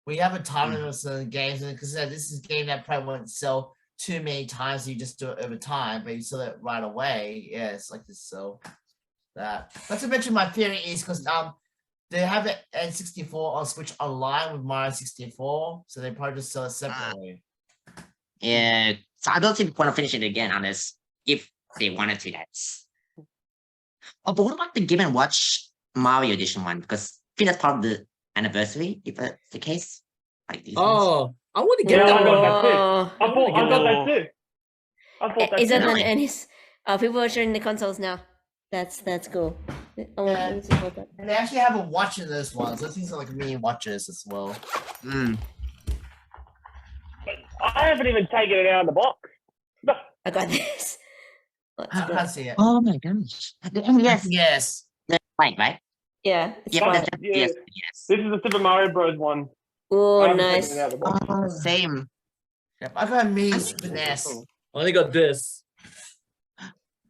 We have a time limit on certain games, and because this is a game that probably won't sell too many times, so you just do it over time, but you sell it right away. Yeah, it's like this. So that. Not to mention, my theory is because they have it N64 on Switch Online with Mario 64, so they probably just sell it separately. Yeah. So I don't think we want to finish it again unless if they wanted to. That's. Oh, but what about the Game & Watch Mario Edition one? Because I think that's part of the anniversary, if that's the case. Like these ones. I want to get Yeah, that I got one. that too. I wanna thought get that too. I thought that Is that too. an Ennis? People are showing the consoles now. That's cool. I want to support that. And they actually have a watch in this one, so things are like mini watches as well. I haven't even taken it out of the box. I got this. I can't see it. Oh my gosh. Yes. Yes. Right? Yeah. It's Yeah, fun. that's Yeah. yes. This is the Super Mario Bros. One. Oh, I haven't taken nice. it out of the box. Oh, same. Yep, I got a mini Super NES. I only got this.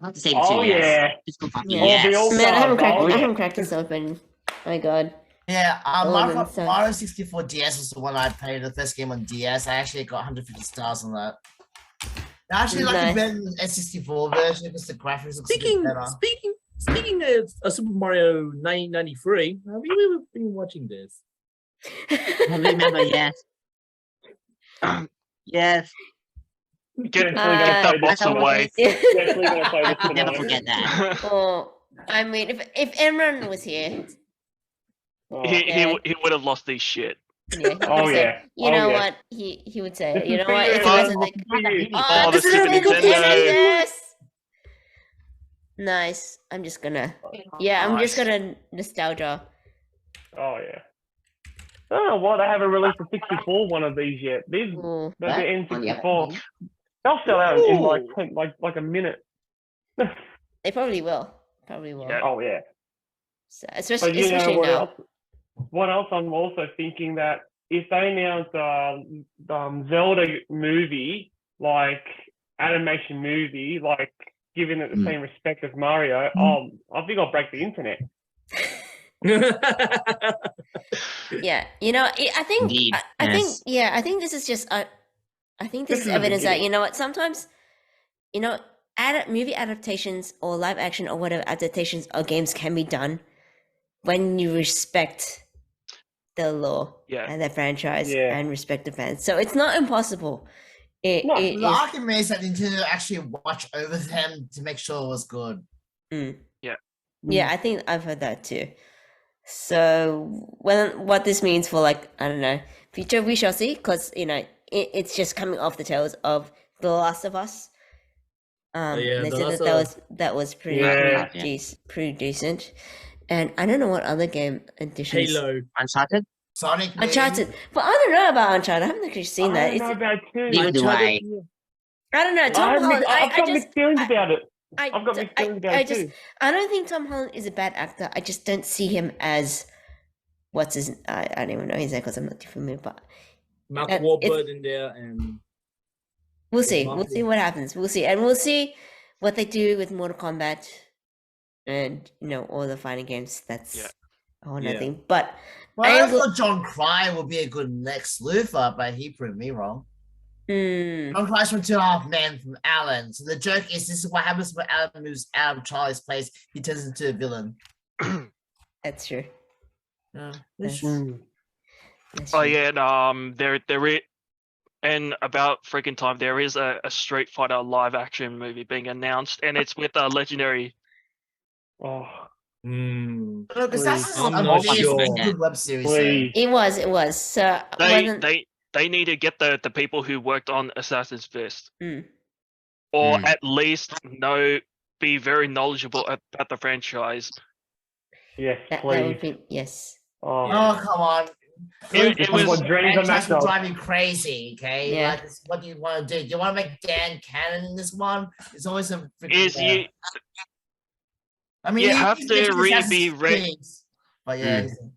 Not the same Oh, too. yeah. Physical copy, Yeah. yes. the old- Man, I haven't Oh, yeah. cracked this open. My God. Yeah, Oh, then Mario 64 DS was the one I played, the first game on DS. I actually got 150 stars on that. I actually like Nice. it better than the N64 version because the graphics look a bit better. Speaking of Super Mario 1993, have you ever been watching this? I remember, yes. Yes. Get Definitely gonna play that this box away. Definitely gonna play I this could never tonight. forget that. Oh, I mean, if Emran was here, Oh. He would have lost his shit. yeah, he would Oh, say, yeah. you Oh, know yeah. what? He would say, This you is know what? If it for you, wasn't like, Oh, the this is Super a really good Nintendo. yes. Nice. I'm just gonna, I'm just Nice. gonna nostalgia. Oh yeah. I don't know why they haven't released a 64 one of these yet. These Ooh. the What? N64. They'll sell out in like 10, like a minute. They probably will. Probably will. Yeah. Oh yeah. So, But especially you know what now. else? What else? I'm also thinking that if they announce Zelda movie, like animation movie, like giving it the same respect as Mario, I think I'll break the internet. Yeah, you know, I think, Indeed, I think, yes. yeah, I think this is just, I think this This is is the evidence that, beginning. you know what, sometimes, you know, movie adaptations or live action or whatever adaptations of games can be done when you respect the lore Yeah. and the franchise Yeah. and respect the fans. So it's not impossible. It No, is. The argument is that Nintendo actually watch over them to make sure it was good. Yeah, I think I've heard that too. So what this means for, like, I don't know, future, we shall see, because, you know, it's just coming off the tails of The Last of Us. yeah, they The said Last that of was pretty Yeah. pretty decent. And I don't know what other game editions. Halo. Uncharted? Sonic. maybe? Uncharted. But I don't know about Uncharted. I haven't actually seen that. I don't know about two. Neither do I. I don't know. Tom Holland. I've got I just. mixed feelings about it. I, I've got mixed feelings about I it just. too. I don't think Tom Holland is a bad actor. I just don't see him as. What's his? I don't even know his name because I'm not too familiar. But Mark If- Wahlberg in there, and we'll It's see. not We'll see what happens. We'll see, and we'll see what they do with Mortal Kombat, and all the fighting games. That's Yeah. a whole Yeah. nother thing. But Well, I Angle- thought John Cryer would be a good Lex Luthor, but he proved me wrong. John Cryer's from 2.5 Men from Alan. So the joke is, this is what happens when Alan moves out of Charlie's place. He turns into a villain. that's true. Yeah. That's, Mm. that's Oh true. yeah, and there is, and about freaking time, there is a Street Fighter live action movie being announced, and it's with legendary. Oh, Look, Please. Assassin's I'm an not obvious sure. good web series. please. It was. So They need to get the people who worked on Assassin's Fist, Mm. or Mm. at least be very knowledgeable about the franchise. Yes, that would please. be yes. Oh, Oh, come on. It was- what dreams are Franchise made will of. drive me crazy, okay? Yeah. Like, what do you want to do? Do you want to make Dan canon in this one? It's always a freaking. Is you I mean, you he have is to making really Assassin's be Creed, but yeah. Mm.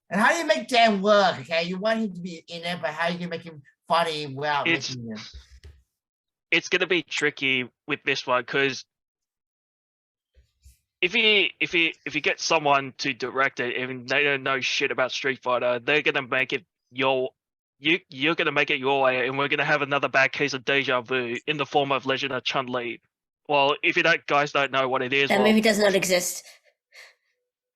And how do you make Dan work? Okay, you want him to be in it, but how you can make him funny without It's- making him? it's gonna be tricky with this one because if you get someone to direct it and they don't know shit about Street Fighter, they're gonna make it you're gonna make it your way, and we're gonna have another bad case of deja vu in the form of Legend of Chun-Li. Well, if you guys don't know what it is, That well, movie does not exist.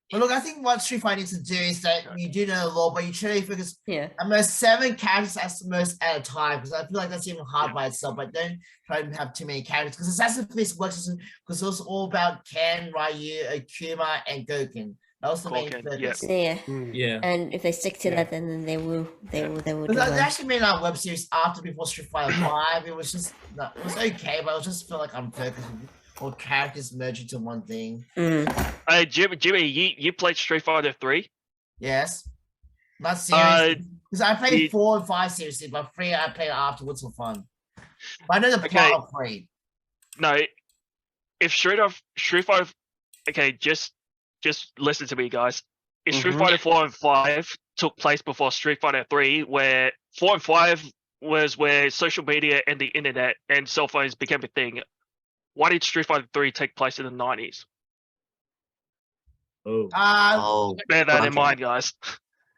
But look, I think what Street Fighter needs to do is that you do know the law, but you truly focus Yeah. almost 7 characters at most at a time, because I feel like that's even hard by itself. But don't try to have too many characters, because Assassin's Creed works because it's all about Ken, Ryu, Akuma, and Goken. That was the main Goken, focus. Yeah. Mm. yeah. And if they stick to Yeah. that, then they will. They will do But they well. actually made a web series before Street Fighter 5. It was just it was okay, but I just feel like I'm focusing all characters merged into one thing. hey Jimmy, you played Street Fighter 3? Yes. Not seriously. Because I played the- 4 and 5 seriously, but 3 I played afterwards for fun. But I know the Okay. plot of 3. No, if Street Fighter, okay, just listen to me, guys. If Street Mhm. Fighter 4 and 5 took place before Street Fighter 3, where 4 and 5 was where social media and the internet and cell phones became a thing, why did Street Fighter 3 take place in the 90s? Oh. Oh, Bear that in Okay. mind, guys.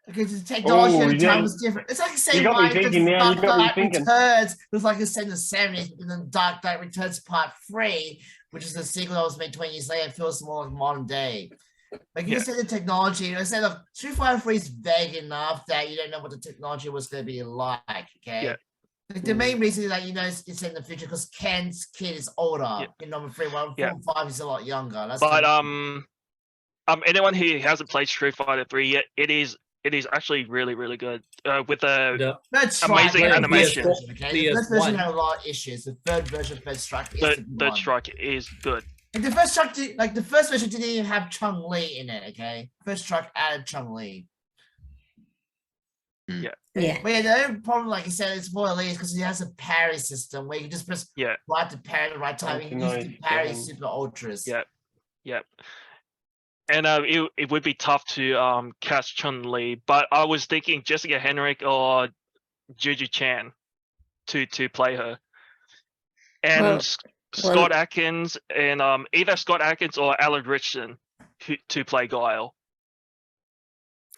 Because the technology Oh, at the yeah. time was different. It's like saying got me why thinking now, Dark you got me Knight thinking. Returns was like it's set in the 70s, and then Dark Knight Returns Part 3, which is the sequel that was made 20 years later, it feels more like modern day. Like you Yeah. said, the technology, instead of Street Fighter 3 is vague enough that you don't know what the technology was going to be like, okay? Yeah. Like the main reason is that you know it's in the future because Ken's kid is older Yeah. in number 3, while 4 Yeah. and 5 is a lot younger. That's But the- anyone who hasn't played Street Fighter 3 yet, it is actually really, really good. With The Third Strike amazing was the animation. first version, okay? The first version PS1. had a lot of issues. The third version of Third Strike is the the one. strike is good. Like the first Strike, the first version didn't even have Chun Li in it. Okay, first Strike added Chun Li. Yeah. But yeah, the only problem, like I said, is for Elite because it has a parry system where you can just press Yeah. right to parry at the right time. You can use the Nice, parry yeah. super ultras. Yeah. Yep. And it would be tough to cast Chun-Li, but I was thinking Jessica Henwick or Juju Chan to play her. And Well- Scott Atkins and either Scott Atkins or Alan Richardson to play Guile.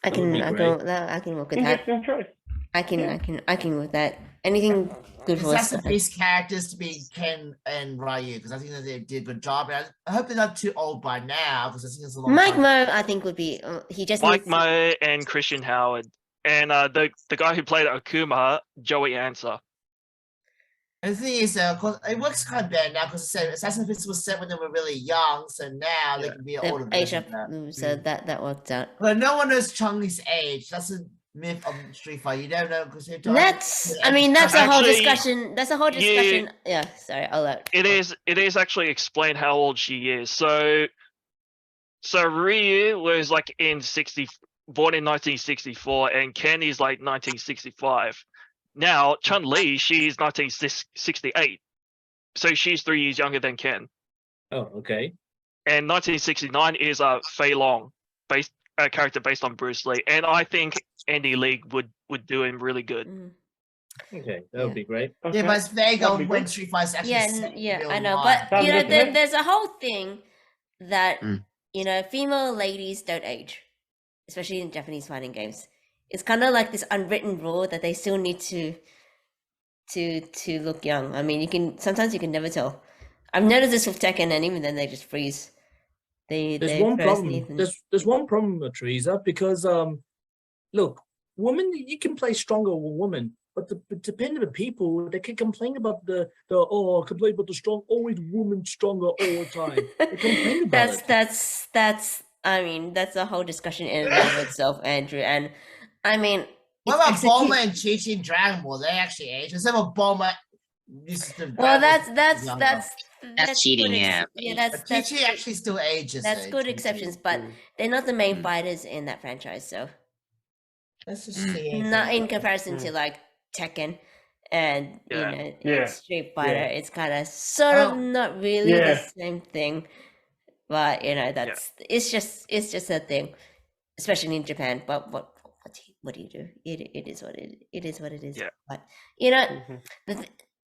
I That would can be I great. can I can work with that. Interesting choice. I can work with that. Anything good for That's us. the best characters to be Ken and Ryu because I think that they did a good job. And I hope they're not too old by now because I think it's a long Mike time. Mo, I think would be. He just Mike needs. Mo and Christian Howard. And the guy who played Akuma, Joey Answer. And the thing is, cause it works kind of bad now because Assassin's Creed was set when they were really young, so now they Yeah. can be an the older age version up, of that. so that worked out. But no one knows Chun-Li's age. That's a myth of Street Fighter. You don't know because That's. I mean, that's a whole Actually, discussion. That's a whole discussion. Yeah. Sorry. I'll let. It is actually explained how old she is. So Ryu was like in born in 1964, and Ken is like 1965. Now Chun-Li, she's 1968, so she's 3 years younger than Ken. Oh, okay. And 1969 is Fei Long, a character based on Bruce Lee, and I think Andy Lee would do him really good. Mm. Okay, that would be great. Okay. Yeah, but it's vague That'd on be when good. Street Fighter's actually Yeah, set in yeah, real I know, life. but you know, Sounds good to me. there's a whole thing that Mm. you know, female ladies don't age, especially in Japanese fighting games. It's kind of like this unwritten rule that they still need to look young. I mean, sometimes you can never tell. I've noticed this with Tekken, and even then they just freeze. There's one problem. There's one problem, Teresa, because look, women, you can play stronger with women, but depending on people, they can complain about complain about the strong, always woman stronger all the time. They complain about it. That's I mean, that's a whole discussion in and of itself, Andrew. And I mean, What it's about execute- Bulma and Chi-Chi in Dragon Ball? They actually age. Except for Bulma. Well, that's cheating, good yeah. that's Chi-Chi actually still ages. that's though, good Chi-Chi. exceptions, but they're not the main Mm. fighters in that franchise. So Let's just see. not in comparison to like Tekken and Yeah. you know Yeah. Street Fighter. Yeah. It's kind of sort of Oh. not really Yeah. the same thing, but you know that's it's just a thing, especially in Japan. But what do you do? It is what it is what it is. Yeah. But you know, Mhm.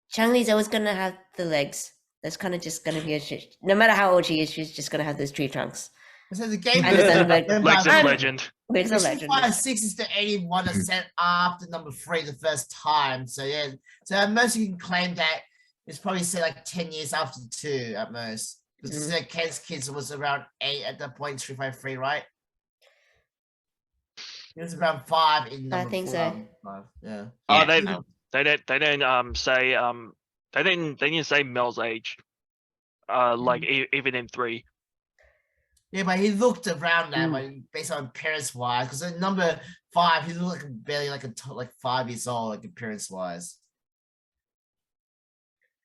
Chun-Li's always gonna have the legs. That's kind of just gonna be no matter how old she is, she's just gonna have those tree trunks. So the game I understand, but Legs of I'm- legend. Legs of Street legend. Fighter 6 is the 81 is set after number 3 the first time. So yeah, so at most you can claim that it's probably set like 10 years after 2 at most. Because Ken's kids was around 8 at that point, Street Fighter 3, right? It was around 5 in number think 4. so. 5, yeah. Oh, Yeah, they no. they didn't say they didn't say Mel's age. Like even in 3. Yeah, but he looked around that, Mm. like, based on appearance wise. Because at number 5, he looked like barely like 5 years old, like appearance wise.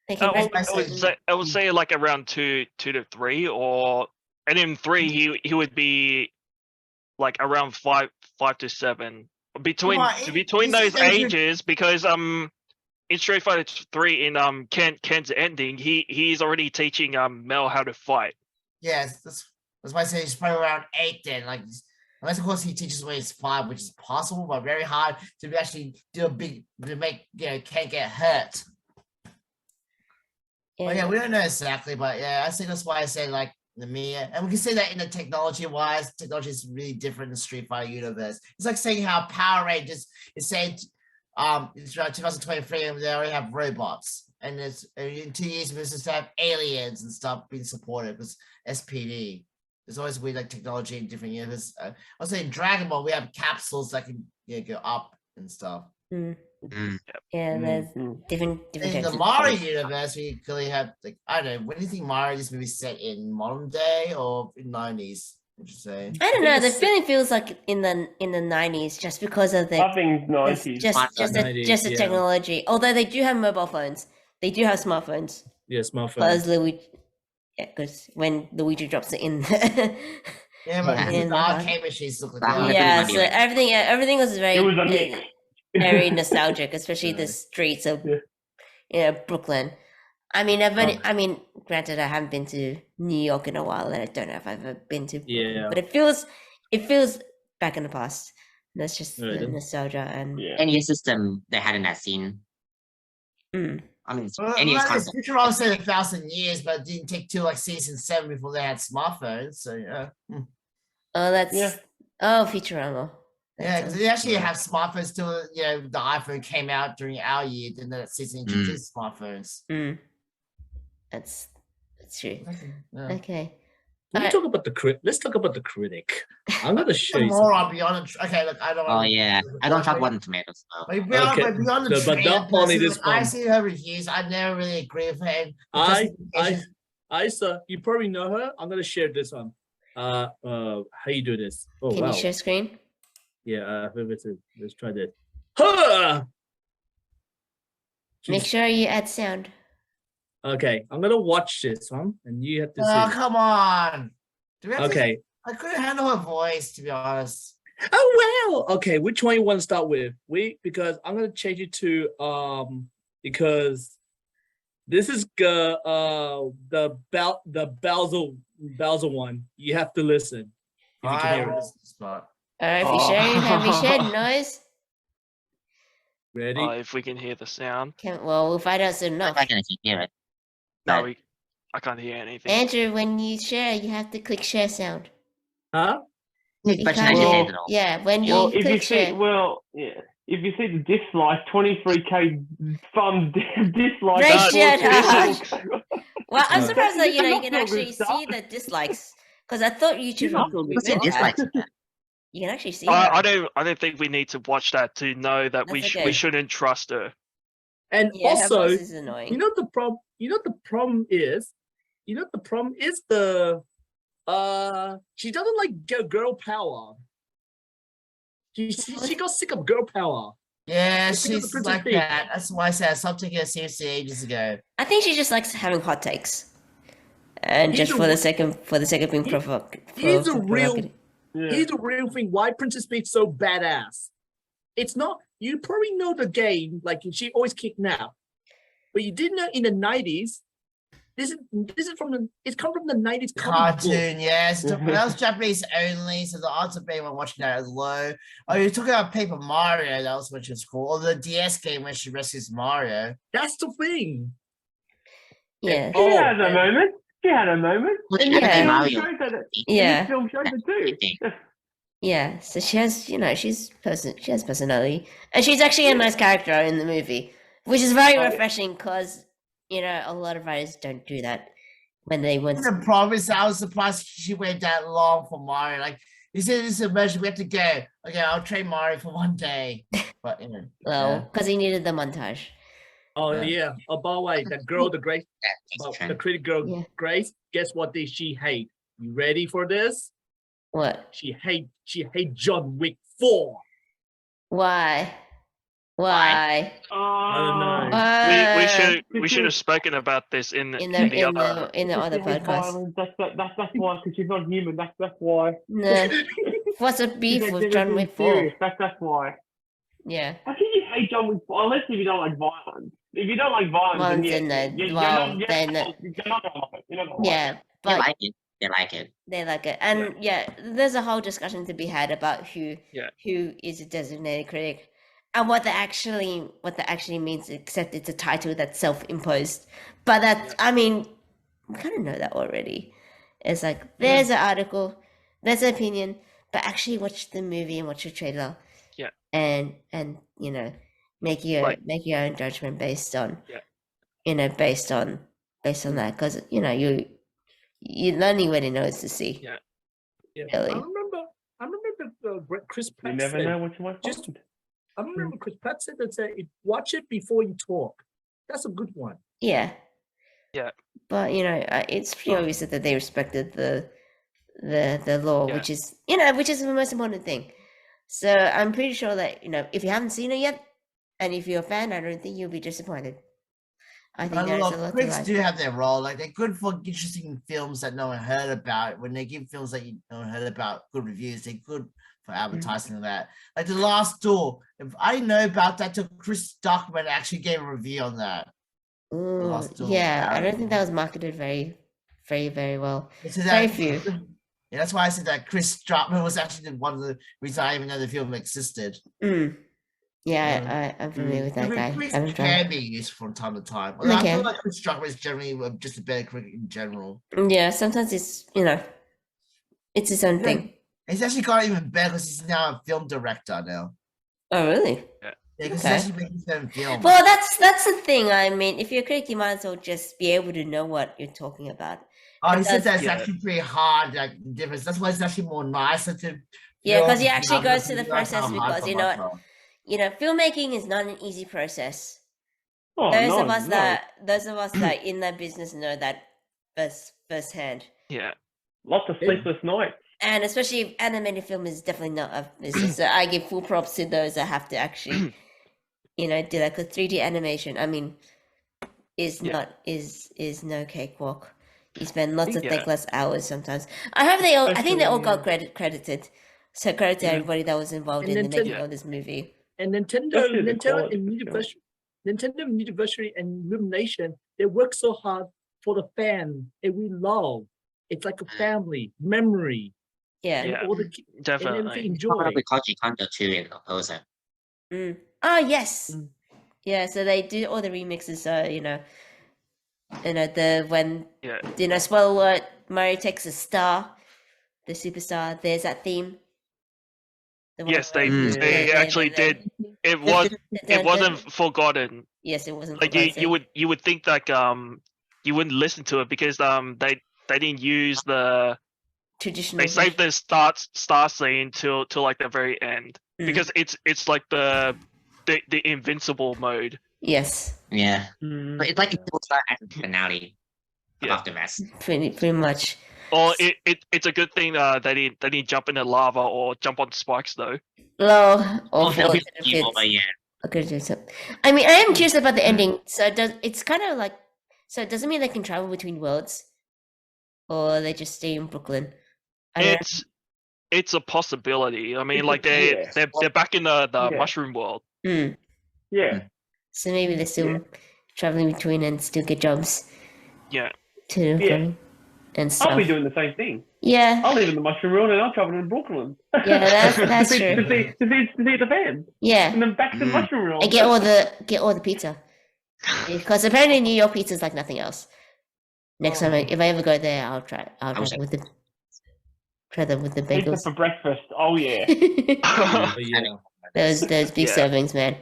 They can I would say like around 2 to 3, and in 3 he would be like around 5 to 7 between Come on, between this is those gonna be- ages, because in Street Fighter 3 in Ken's ending, he's already teaching Mel how to fight. Yes, that's why I say he's probably around 8 then. Like, unless of course he teaches when he's 5, which is possible, but very hard to actually do to make can't get hurt. But yeah, we don't know exactly, but yeah, I think that's why I say like the Mia, and we can say that in the technology is really different in the Street Fighter universe. It's like saying how Power Rangers is saying it's around 2023 and they already have robots, and in 2 years we're supposed to have aliens and stuff being supported because SPD. There's always weird like technology in different universes. I was saying Dragon Ball, we have capsules that can go up and stuff. Mm. Yeah, there's different In types the of- Mario universe, we clearly have like I don't know. When do you think Mario this movie set in modern day or in 90s? Would you say? I don't know. The feeling feels like in the 90s, just because of the I think 90s. just the yeah. technology. Although they do have mobile phones, they do have smartphones. Yeah, smartphone. Because Luigi, because when Luigi drops it in, Yeah, but Yeah. the arcade machines look like Back that. yeah. might be So like- everything was very It was a mix. very nostalgic, especially the Yeah. streets of Yeah. Brooklyn. I mean, I mean, granted, I haven't been to New York in a while, and I don't know if I've ever been to Brooklyn, Yeah. but it feels back in the past. That's just the Right. nostalgia and Yeah. Any system they had in that scene. Mm. I mean, Well, any well, console. Futurama said 1,000 years, but it didn't take till like season 7 before they had smartphones. So yeah, Oh, that's Yeah. Futurama. That yeah, because sounds- they actually have smartphones till the iPhone came out during our year. Then that season introduced smartphones. Mm. That's true. Yeah. Okay. Let me Alright. talk about the crit. Let's talk about the critic. I'm gonna show you. More something. on beyond. Okay, look, I don't. Oh yeah, I don't talk about the tomatoes. But beyond, Okay, but beyond the but trailer not only person, this like, I one. see her reviews. I never really agree with her. Isa, you probably know her. I'm gonna share this one. How you do this? Oh Can wow. you share screen? Yeah. Let's try this. Huh! Make Jeez. sure you add sound. Okay, I'm gonna watch this one, and you have to Oh see. come on! Do we have to- Okay, I couldn't handle her voice, to be honest. Oh well. Okay, which one you want to start with? Because I'm gonna change it to because this is the Bowser one. You have to listen if you can hear it. Spot. All right, have we shared noise? Ready? If we can hear the sound. We'll find out soon enough. I can hear it. No, But- I can't hear anything. Andrew, when you share, you have to click share sound. Huh? Nick, You but can't you hear- hate it all. Yeah, when you Well, if you click see, share. if you see the dislike, 23k thumbs dislike. Ray, shut this up. Well, I'm No. surprised that This is you not can feel actually good stuff. see the dislikes because I thought YouTube not feel would good What's your remove that. dislikes? You can actually see I that. don't think we need to watch that to know that we That's okay. we shouldn't trust her. And Yeah, her also, voice is annoying. you know the problem. You know the problem is. You know the problem is the she doesn't like girl power. She got sick of girl power. Yeah, Let's think of the she's Princess like Peach. that. That's why I said I stopped taking her seriously ages ago. I think she just likes having hot takes, and He's just a for the re- sake of being he- provocative. he's a real- Yeah. Here's the real thing why Princess Peach so badass. It's not you probably know the game, like she always kidnapped. But you didn't know in the 90s. This is from the it's come from the 90s comic book. Cartoon, yes. But that was Japanese only, so the odds of anyone watching that is low. Oh, you're talking about Paper Mario, that was which is cool. Or the DS game when she rescues Mario. That's the thing. Yeah, She Oh, had a and- moment. She had a moment. Well, And she this had a film Mario. shows that. yeah, This film shows it too. yeah. So she has, she has personality, and she's actually a nice character in the movie, which is very refreshing because a lot of writers don't do that when they want. The problem is I was surprised she waited that long for Mario. Like, you said this is emergency, we have to go. Okay, I'll train Mario for one day. But Well, because he needed the montage. Oh Yeah. yeah. Oh, by the way, that girl, the Grace, the critic girl, Yeah. Grace. Guess what? Did she hate? You ready for this? What? She hate John Wick 4. Why? Why? know. We should have spoken about this in In the the other. other podcast. Violence. That's why, because she's not human. That's why. No. What's a beef She's with like, John "This is Wick 4? serious." That's why. Yeah. How can you hate John Wick 4 unless if you don't like violence? If you don't like violence, Well, then then, you're well, not, then, you're not gonna like it. You're not gonna like Yeah, it. They but like it. They like it. they like it. And there's a whole discussion to be had about who is a designated critic and what that actually means, except it's a title that's self-imposed. But that's I mean, we kind of know that already. It's like there's an article, there's an opinion, but actually watch the movie and watch the trailer. Yeah. And make your own judgment based on based on that, because you the only way to know is to see. Yeah. Yeah. Really? I remember Chris You Pratt never said. know what you might Just- find. I remember Chris Pratt said that watch it before you talk. That's a good one. Yeah. Yeah. But it's pretty obvious that they respected the law, Yeah. which is the most important thing. So I'm pretty sure that if you haven't seen it yet, and if you're a fan, I don't think you'll be disappointed. I think there's a lot to critics like. do have their role. Like, they're good for interesting films that no one heard about. When they give films that no one heard about good reviews, they're good for advertising that. Like The Last Duel. If I know about that till Chris Stockman actually gave a review on that. Ooh, Last Duel, yeah, I yeah. don't think that was marketed very, very, very well. So Very that- few. Yeah, that's why I said that Chris Stockman was actually one of the reasons I even know the film existed. Mm. Yeah, I'm familiar with that guy. Critics Haven't tried. can be useful from time to time. Although I Okay. feel like Chris Stockman is generally just a better critic in general. Yeah, sometimes it's it's its own thing. He's actually got even better because he's now a film director now. Oh, really? Yeah, because Okay. he's actually making his own film. Well, that's the thing. I mean, if you're a critic, you might as well just be able to know what you're talking about. He said that's- that's Yeah. actually pretty hard, like the difference. That's why it's actually more nicer to. Yeah, because he film actually rather goes through the than like how process hard because some are. filmmaking is not an easy process. Oh, Those no, of us no. that in that business know that firsthand. Yeah. Lots of sleepless nights. And especially if animated film is definitely not a business. So I give full props to those that have to actually, do like a 3D animation. I mean, is no cakewalk. You spend lots of Yeah. thankless hours sometimes. I think they all got credited. So credit to Yeah. everybody that was involved And in the making Nintendo- of this movie. And Nintendo, Especially the Nintendo, quality, and for sure. Universal, Nintendo, Universal, and Illumination, they work so hard for the fan, and we love. It's like a family memory, Yeah. and Yeah, all the and everything definitely. enjoy. Probably Koji Kondo too in composer. Mm. Oh yes. Mm. Yeah. So they do all the remixes. So when Yeah. spoiler alert, Mario takes a star, the superstar. There's that theme. The one Yes, they Mm. they actually did. It was it wasn't forgotten. Yes, it wasn't. Like you would think like you wouldn't listen to it because they didn't use the traditional. they saved the star scene till like the very end Mm. because it's like the invincible mode. Yes, Yeah. Mm. But it's like a full star at the finale Yeah. above the rest. pretty much. Or it's a good thing they didn't jump in the lava or jump on spikes though. Low or Oh, that'll be full game over, yeah. Okay, so I mean, I am curious about the ending. So it's kind of like, so it doesn't mean they can travel between worlds, or they just stay in Brooklyn. I don't know. It's a possibility. I mean, It's like a- they're back in the Yeah. mushroom world. Mm. Yeah. So maybe they're still Yeah. traveling between and still get jobs Yeah. to and Yeah. from and stuff. I'll be doing the same thing. Yeah, I'll live in the mushroom world and I'll travel to Brooklyn. Yeah, that's to see, true. To see the fans, yeah. and then back to the Mm. mushroom world. And get all the pizza, because apparently New York pizza is like nothing else. Next time, if I ever go there, I'll try was that with the Pizza bagels. for breakfast. Oh yeah. But yeah, those big Yeah. servings, man.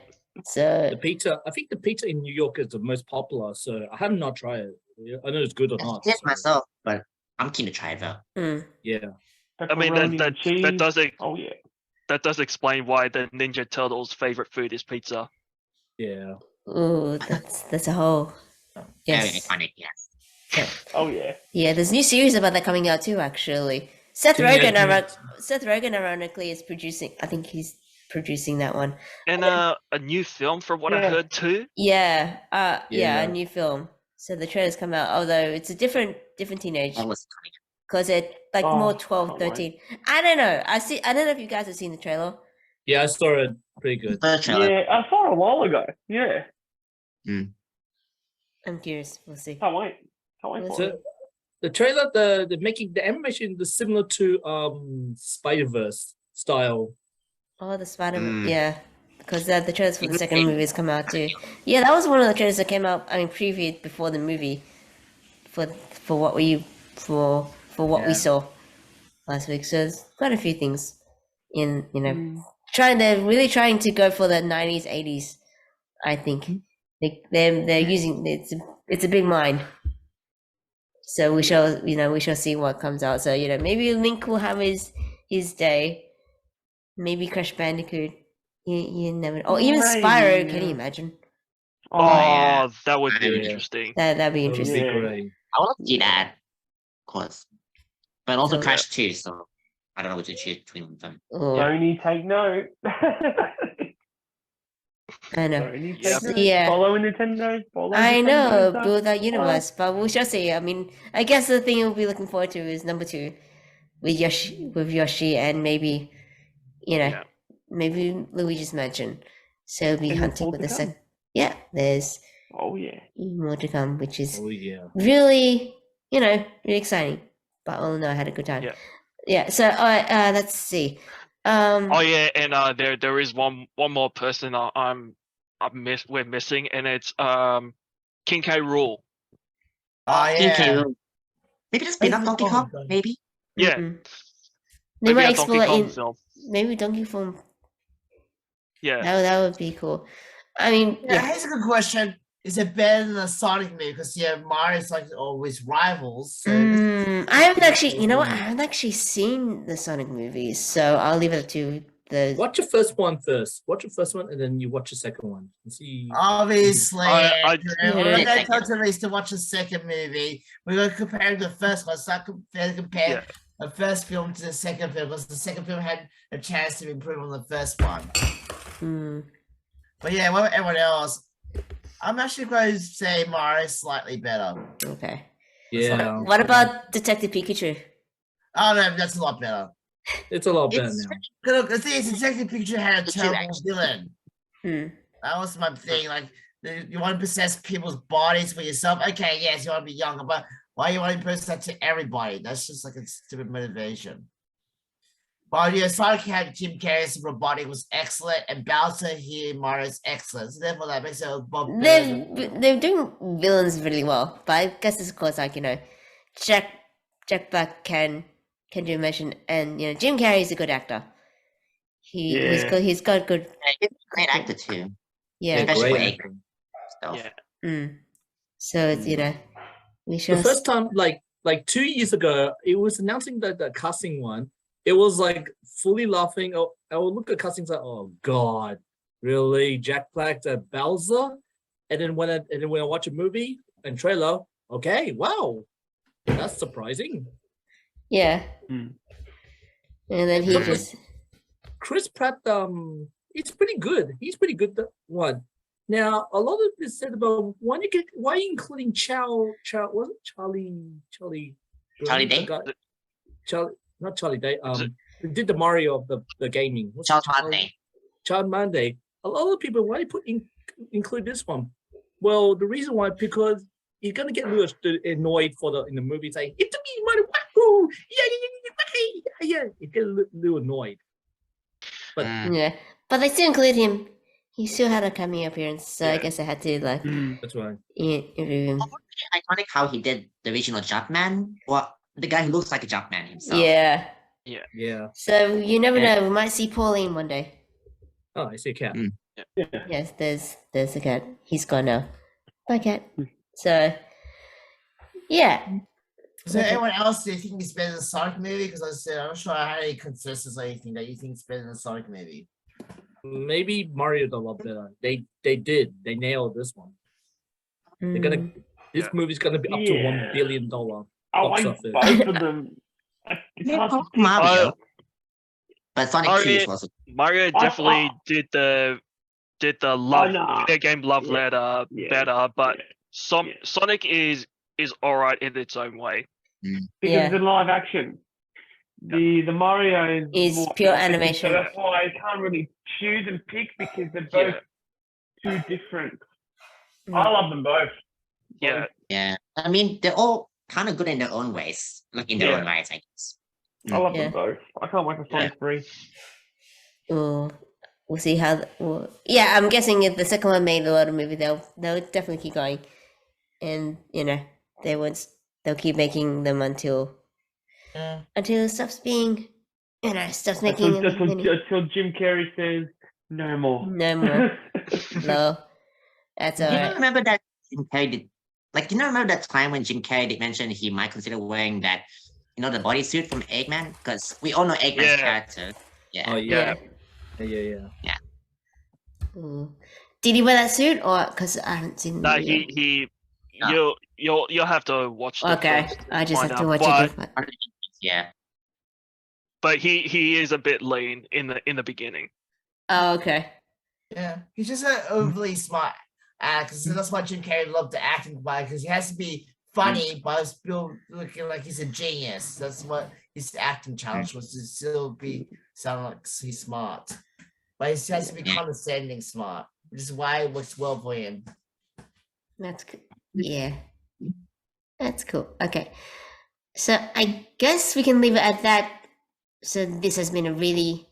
So the pizza. I think the pizza in New York is the most popular. So I have not tried it. Yeah, I know it's good or I not. did so, myself, but I'm keen to try it though. mm, Yeah. I mean Pepperoni and cheese. Oh yeah. that does explain why the Ninja Turtles' favorite food is pizza. Yeah. ooh, that's a whole. Very Yes. iconic, yes. Oh yeah. Yeah, there's a new series about that coming out too. Actually, Seth Yeah, Rogen, yeah. Seth Rogen, ironically, is producing. I think he's producing that one. And a new film from what I Yeah. heard too. Yeah, yeah, Yeah. a new film. So the trailer's come out, although it's a different teenage, That was iconic. because it like Oh, more 12, can't wait. 13. I don't know. I don't know if you guys have seen the trailer. Yeah, I saw it. Pretty good. The trailer. Yeah, I saw it a while ago. Yeah. I'm curious. We'll see. Can't wait. Can't wait for So it. the trailer, the making the animation is similar to Spider-Verse style. Oh, the Spider-Man. Mm. Yeah, because the trailers for the Mhm. second movie has come out too. Yeah, that was one of the trailers that came out. I mean, previewed before the movie, for what we Yeah. saw last week. So there's quite a few things in Mm. they're really trying to go for the 90s, 80s. I think they're using it's a big mind. So we shall see what comes out. So maybe Link will have his day. Maybe Crash Bandicoot. You never. Or even Spyro. Maybe, Can you yeah. imagine? Oh, yeah. that would be Yeah. interesting. That'd be That would interesting. be Yeah. great. I want to see that, of course. But also So- Crash 2, so I don't know what to choose between them. Oh, Sony, take note. I know. Sony, Yeah. take note. Yeah. Follow Nintendo. Follow I Nintendo know, stuff. build that universe, but we shall see. I mean, I guess the thing we'll be looking forward to is number 2 with Yoshi, and maybe, Yeah. maybe Luigi's Mansion. So we'll be And there's hunting more with to the come. second. Yeah, there's Oh yeah. more to come, which is Oh yeah. really, really exciting. But all in all, I had a good time. Yeah. Yeah. So, let's see. Oh yeah, and there is one more person we're missing, and it's King K. Rool. Oh King K. yeah. Rool. Maybe just spin off Donkey Kong, maybe? Yeah, Mm-mm. They maybe might a Donkey explore Kong in film. maybe Donkey Kong. Yeah. That would be cool. I mean, Yeah, here's a good question. Is it better than the Sonic movie? Because Mario's like always rivals. So I haven't actually. You know what? I haven't actually seen the Sonic movies, so I'll leave it to the. Watch your first one first. Watch your first one, and then you watch the second one. And see. obviously, I- Andrew, Yeah. we're going to Second. tell Therese to watch the second movie. We're going to compare the first one. So I compare Yeah. the first film to the second film, because the second film had a chance to improve on the first one. Hmm. But yeah, what about everyone else? I'm actually going to say Mario's slightly better. Okay. Yeah. What about Detective Pikachu? Oh no, that's a lot better. It's a lot better It's now. Look, the thing is, Detective Pikachu had a It's terrible actually- villain. Hmm. That was my thing. Like, you want to possess people's bodies for yourself. Okay, yes, you want to be younger, but why you want to possess that to everybody? That's just like a stupid motivation. But yeah, Sonic had Jim Carrey's robotic was excellent, and Bowser here, Mario's excellent. So therefore, that makes it a Bob. They're doing villains really well, but I guess it's of course like Jack Black can do mention, and Jim Carrey is a good actor. He's got good. He's a great actor too. Yeah. Especially Great for actor. stuff. Yeah. So it's we The shall. first time, like 2 years ago, it was announcing that the casting one. It was like fully laughing. I would look at castings like, oh god, really? Jack Black, Bowser, and then when I watch a movie and trailer, okay, wow, that's surprising. Yeah. Hmm. And then he But just. Chris Pratt, it's pretty good. He's pretty good. That one. Now, a lot of this said about why are you including Charlie Charlie the Day? guy- not Charlie Day. Who did the Mario of the gaming? What's Charles Charlie- Martinet. Child Monday. A lot of people, why include this one? Well, the reason why, because you're gonna get a little annoyed in the movie saying, "It's me, Mario, wahoo! Yeah. You get a little annoyed. But Yeah, but they still include him. He still had a cameo appearance, so I guess I had to like that's right. interview him. Iconic how he did the original Jumpman. Well, the guy who looks like a Jumpman himself. Yeah. Yeah. So you never Yeah. know. We might see Pauline one day. Oh, I see a cat. Yes, there's a cat. He's gone now. Bye, cat. So, yeah. Is there anyone else you think is better than the Sonic movie? Because I said I'm not sure I had any consensus or anything that you think is better than the Sonic movie. Maybe Mario's a lot better. They nailed this one. They're gonna. This movie's gonna be up to $1 billion. I box like office. both of them. It's Yeah, hard to pick. Mario. But Sonic 2 Mario- is also Mario definitely did the love nah. video game love Yeah. letter Yeah. better, but Yeah. Sonic is alright in its own way. Because Yeah. it's in live action. The Mario Is more pure animated, animation. So that's why I can't really choose and pick because they're both too different. I love them both. Yeah, yeah. I mean, they're all kind of good in their own ways, like in their Yeah. own ways, I guess. I love Yeah. them both. I can't wait for Sonic 3. We'll see how. Yeah, I'm guessing if the second one made a lot of movies, they'll definitely keep going, and they'll keep making them until it stops being, stops making Until Jim Carrey says no more. no more. No, that's Do you alright. remember that Jim Carrey did? Like, do you remember that time when Jim Carrey did mention he might consider wearing that, the bodysuit from Eggman? Because we all know Eggman's Yeah. character. Yeah. Oh yeah. yeah. Did he wear that suit, or because I haven't seen? No, the video. he you'll have to watch the Okay, films I just find have to out, watch but, it. Yeah. But he is a bit lean in the beginning. Oh, okay. Yeah, he's just an overly smart actor. So that's why Jim Carrey loved the acting by, because he has to be funny, but still looking like he's a genius. That's what his acting challenge was, to still sound like he's smart, but he has to be condescending smart, which is why it works well for him. That's cool. Yeah. That's cool. Okay. So I guess we can leave it at that. So this has been a really,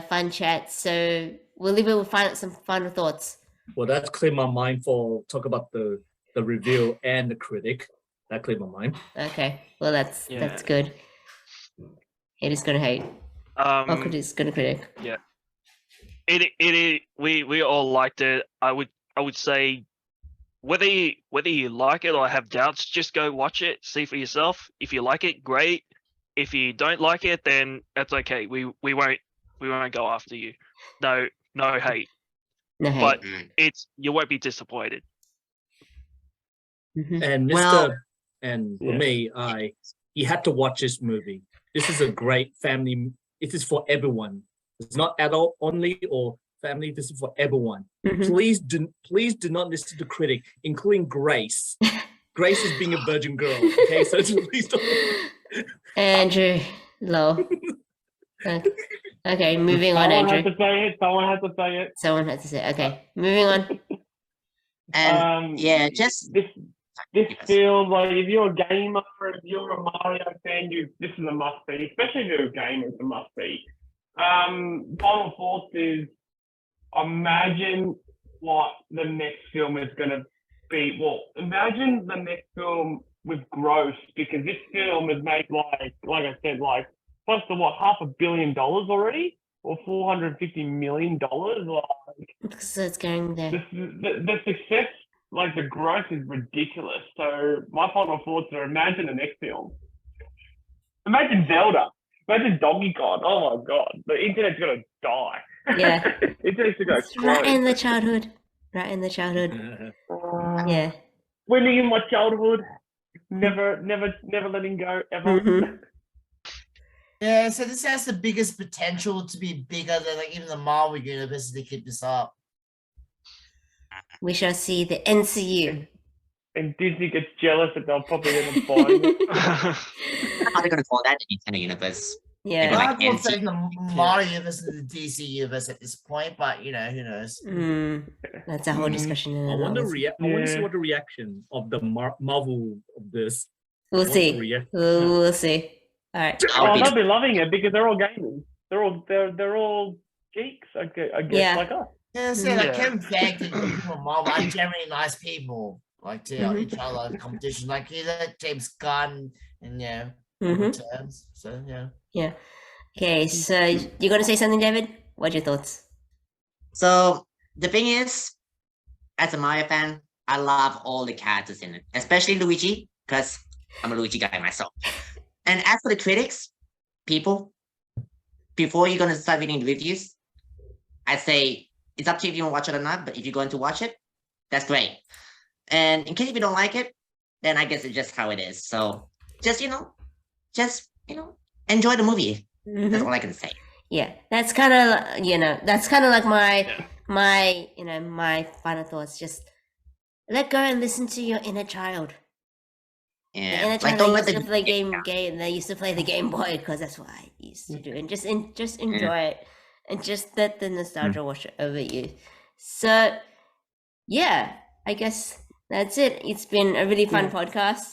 fun chat. So we'll leave it with some final thoughts. Well, that's cleared my mind for talk about the review and the critic. That cleared my mind. Okay. Well, that's Yeah. good. Haters gonna hate. Or critics gonna critic. We all liked it. I would say whether you like it or have doubts, just go watch it, see for yourself. If you like it, great. If you don't like it, then that's okay. We won't go after you. No hate. No hate. But you won't be disappointed. Mhm. And Well- and for Yeah. me, you had to watch this movie. This is a great family. It is for everyone. It's not adult only or family. This is for everyone. Mhm. Please do not listen to critic, including Grace. Grace is being a virgin girl. Okay, so please don't. Andrew Low. Okay, moving on, Someone has Andrew. to say it. Someone has to say it. Someone had to say. Okay, moving on. And yeah, just this yes. feels like if you're a gamer, if you're a Mario fan, this is a must see. Especially if you're a gamer, it's a must see. Final thoughts is imagine what the next film is going to be. Well, imagine the next film with gross, because this film has made like I said, like close to what, $500 million already, or $450 million. Like, So it's going there. the success, like the growth, is ridiculous. So my final thoughts are: imagine the next film. Imagine Zelda. Imagine Donkey Kong. Oh my god, the internet's gonna die. Yeah. Internet's gonna It's go right in close. the childhood. Right in the childhood. Yeah. Winning in my childhood. Never letting go ever. Mhm. Yeah, so this has the biggest potential to be bigger than like even the Marvel universe if they keep this up. We shall see the NCU. And Disney gets jealous that they'll probably end up buying it. How are they gonna call that the Nintendo universe? Yeah. Like I have more NC. faith in the Marvel universe than the DC universe at this point, but you know, who knows? That's a whole discussion. In I and want of to itself. see what the reaction of the Marvel of this. We'll What's the see. reaction? We'll see. All right. Oh, they'll be loving it because they're all gamers. They're all geeks, I guess, Yeah. like us. Yeah, so like Yeah. Kevin Feige and people at Marvel are generally nice people. Like to Mhm. each other competition, like either James Gunn and Mhm. returns. So yeah. Okay, so you're gonna say something, David? What's your thoughts? So the thing is, as a Mario fan, I love all the characters in it, especially Luigi, because I'm a Luigi guy myself. And as for the critics, people, before you're gonna start reading the reviews, I'd say it's up to you if you want to watch it or not. But if you're going to watch it, that's great. And in case if you don't like it, then I guess it's just how it is. So just enjoy the movie. That's Mhm. all I can say. Yeah, that's kind of that's kind of like my my final thoughts. Just let go and listen to your inner child. The Yeah, inner like child don't that let used the to play game. They used to play the Game Boy because that's what I used to do, and just enjoy it, and just let the nostalgia wash over you. So, yeah, I guess that's it. It's been a really fun podcast.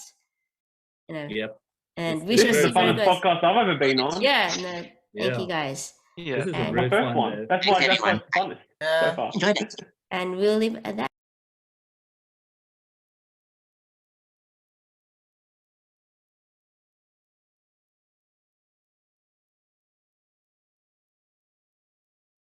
Yep. And This we is shall This is see the you funnest guys. podcast I've ever been on. Yeah, no, thank you Yeah. guys. Yeah. This is a And My very first fun. one. That's why Thanks, that's why everyone. it's funnest so far. Enjoy it. And we'll leave it at that.